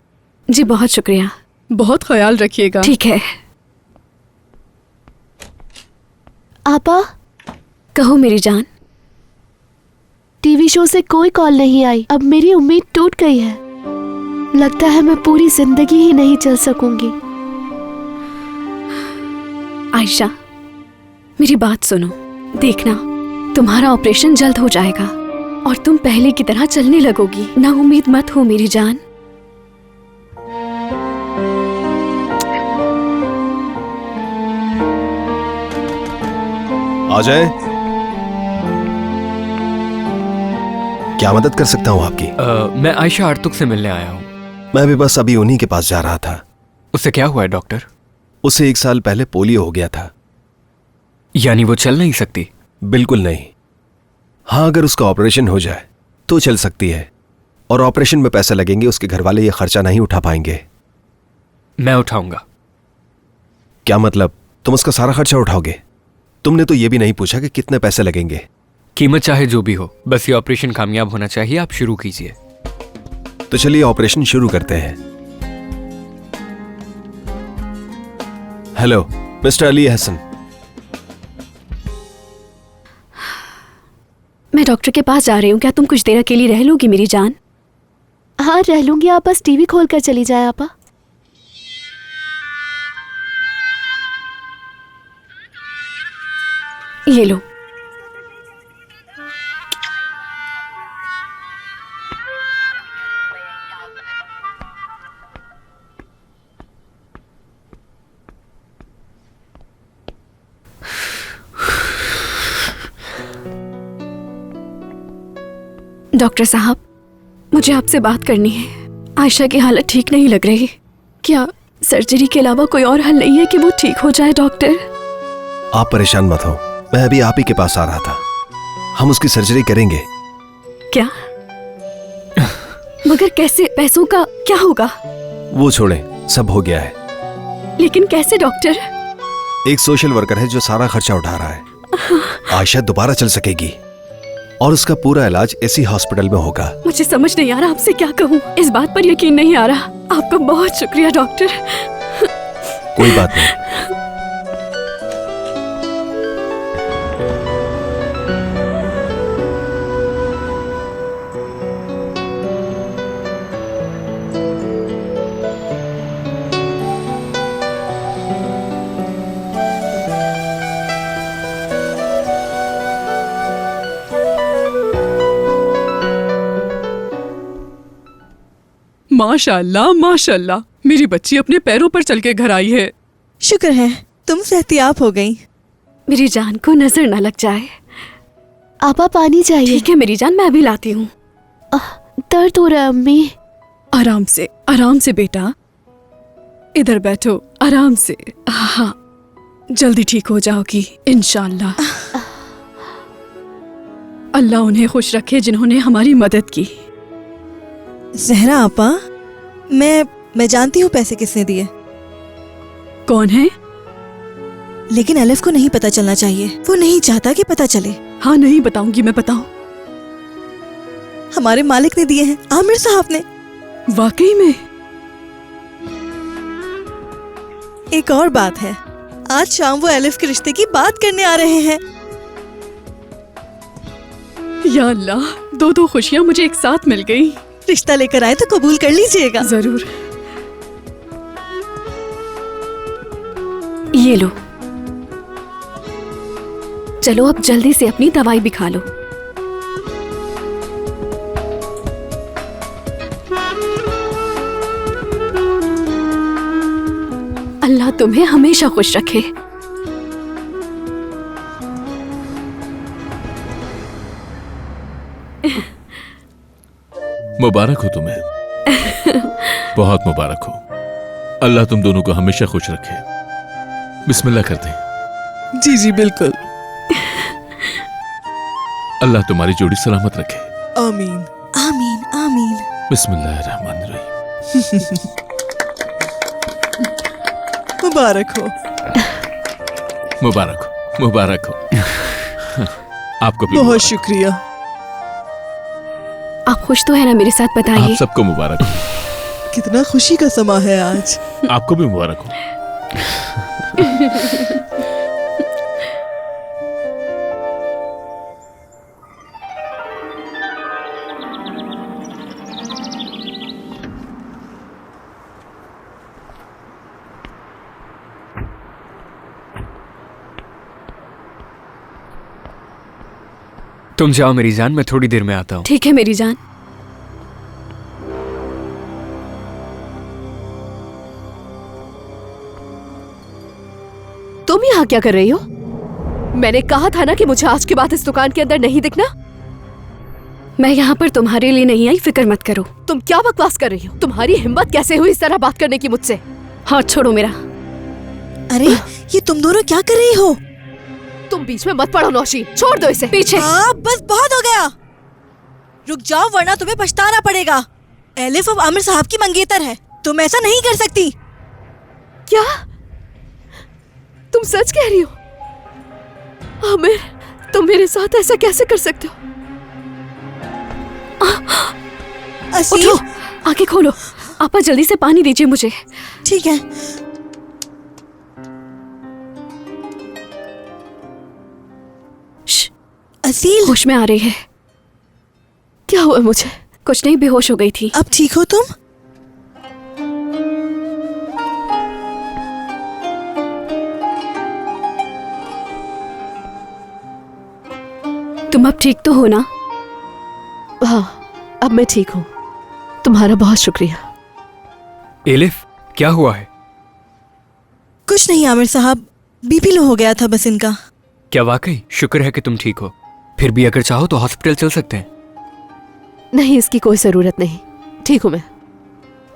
जी बहुत शुक्रिया। बहुत ख्याल रखिएगा। ठीक है। आपा, कहो मेरी जान। टीवी शो से कोई कॉल नहीं आई, अब मेरी उम्मीद टूट गई है। लगता है मैं पूरी जिंदगी ही नहीं चल सकूंगी। आयशा, मेरी बात सुनो। देखना, तुम्हारा ऑपरेशन जल्द हो जाएगा और तुम पहले की तरह चलने लगोगी। ना उम्मीद मत हो मेरी जान। आ जाए। क्या मदद कर सकता हूँ आपकी? मैं आयशा आर्तुक से मिलने आया हूँ। मैं भी बस अभी उन्हीं के पास जा रहा था। उससे क्या हुआ है डॉक्टर? उसे 1 साल पहले पोलियो हो गया था। यानी वो चल नहीं सकती? बिल्कुल नहीं। हाँ, अगर उसका ऑपरेशन हो जाए तो चल सकती है, और ऑपरेशन में पैसे लगेंगे, उसके घर वाले ये खर्चा नहीं उठा पाएंगे। मैं उठाऊंगा। क्या मतलब? तुम उसका सारा खर्चा उठाओगे? तुमने तो ये भी नहीं पूछा कि कितने पैसे लगेंगे। कीमत चाहे जो भी हो, बस ये ऑपरेशन कामयाब होना चाहिए। आप शुरू कीजिए। तो चलिए ऑपरेशन शुरू करते हैं। Hello mister Ali Hasan. मैं डॉक्टर के पास जा रही हूँ, क्या तुम कुछ देर अकेली रह लोगी मेरी जान? हाँ रह लूंगी, आप बस टीवी खोल कर चली जाए आपा। ये लो। डॉक्टर साहब, मुझे आपसे बात करनी है। आयशा की हालत ठीक नहीं लग रही। क्या सर्जरी के अलावा कोई और हल नहीं है कि वो ठीक हो जाए डॉक्टर? आप परेशान मत हो, मैं अभी आप ही के पास आ रहा था। हम उसकी सर्जरी करेंगे। क्या? मगर कैसे? पैसों का क्या होगा? वो छोड़ें, सब हो गया है। लेकिन कैसे डॉक्टर? एक सोशल वर्कर है जो सारा खर्चा उठा रहा है। आयशा दोबारा चल सकेगी और उसका पूरा इलाज इसी हॉस्पिटल में होगा। मुझे समझ नहीं आ रहा आपसे क्या कहूँ। इस बात पर यकीन नहीं आ रहा। आपका बहुत शुक्रिया डॉक्टर। कोई बात नहीं। माशाल्लाह माशाल्लाह, मेरी बच्ची अपने पैरों पर चल के घर आई है। शुक्र है तुम सेहतियाब हो गई। मेरी जान को नजर न लग जाए। आपा पानी चाहिए। ठीक है मेरी जान, मैं अभी लाती हूँ। दर्द हो रहा है अम्मी। आराम से बेटा, इधर बैठो आराम से। हाँ, जल्दी ठीक हो जाओगी इंशाल्लाह। अल्लाह उन्हें खुश रखे जिन्होंने हमारी मदद की। जहरा आपा, मैं जानती हूँ पैसे किसने दिए। कौन है? लेकिन अलिफ को नहीं पता चलना चाहिए। वो नहीं चाहता कि पता चले। हाँ नहीं बताऊंगी, मैं बताऊं। हमारे मालिक ने दिए हैं, आमिर साहब ने। वाकई में? एक और बात है, आज शाम वो अलिफ के रिश्ते की बात करने आ रहे हैं। या अल्लाह, दो खुशियां मुझे एक साथ मिल गई। रिश्ता लेकर आए तो कबूल कर लीजिएगा। जरूर। ये लो, चलो अब जल्दी से अपनी दवाई भी खा लो। अल्लाह तुम्हें हमेशा खुश रखे। मुबारक हो तुम्हें। बहुत मुबारक हो। अल्लाह तुम दोनों को हमेशा खुश रखे। बिस्मिल्लाह करते हैं। जी जी बिल्कुल। अल्लाह तुम्हारी जोड़ी सलामत रखे। आमीन आमीन आमीन। बिस्मिल्लाहिर्रहमानिर्रहीम। मुबारक हो। मुबारक हो, मुबारक हो। आपको भी बहुत शुक्रिया। आप खुश तो है ना मेरे साथ? बताइए। आप सबको मुबारक हो। कितना खुशी का समा है आज। आपको भी मुबारक हो। तुम जाओ मेरी जान, मैं थोड़ी देर में आता हूँ। ठीक है मेरी जान। तुम यहाँ क्या कर रही हो? मैंने कहा था ना कि मुझे आज के बाद इस दुकान के अंदर नहीं दिखना। मैं यहाँ पर तुम्हारे लिए नहीं आई, फिक्र मत करो। तुम क्या बकवास कर रही हो? तुम्हारी हिम्मत कैसे हुई इस तरह बात करने की मुझसे? हाथ छोड़ो मेरा। अरे ये तुम दोनों क्या कर रही हो? तुम बीच में मत पड़ो नौशीन, छोड़ दो इसे। पीछे। बस बहुत हो गया। रुक जाओ वरना तुम्हें पछताना पड़ेगा। एलिफ अब आमिर साहब की मंगेतर है, तुम ऐसा नहीं कर सकती। क्या? तुम सच कह रही हो? आमिर, तुम मेरे साथ ऐसा कैसे कर सकते हो? असील, उठो, आंखें खोलो। आपा जल्दी से पानी दीजिए मुझे। ठीक है। असील, होश में आ रही है। क्या हुआ मुझे? कुछ नहीं, बेहोश हो गई थी। अब ठीक हो तुम? तुम अब ठीक तो हो ना? हाँ, अब मैं ठीक हूँ। तुम्हारा बहुत शुक्रिया। एलिफ, क्या हुआ है? कुछ नहीं आमिर साहब, बीपी लो हो गया था बस इनका। क्या वाकई? शुक्र है कि तुम ठीक हो। फिर भी अगर चाहो तो हॉस्पिटल चल सकते हैं। नहीं, इसकी कोई जरूरत नहीं, ठीक हूँ मैं।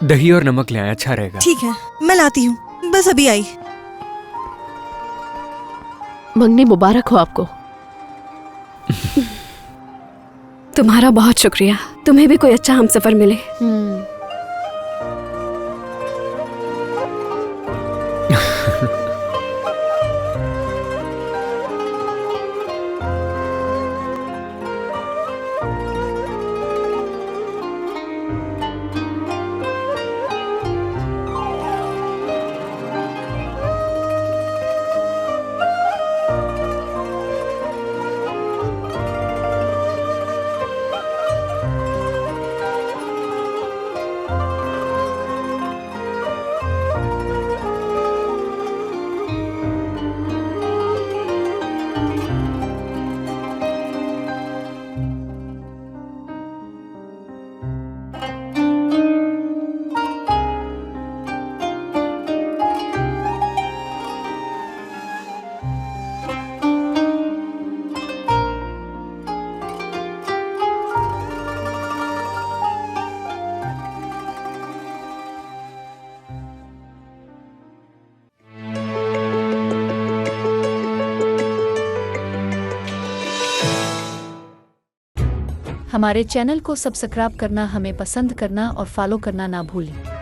दही और नमक ले आए, अच्छा रहेगा। ठीक है, मैं लाती हूँ, बस अभी आई। मंगनी मुबारक हो आपको। तुम्हारा बहुत शुक्रिया। तुम्हें भी कोई अच्छा हमसफर मिले। हमारे चैनल को सब्सक्राइब करना, हमें पसंद करना और फॉलो करना ना भूलें।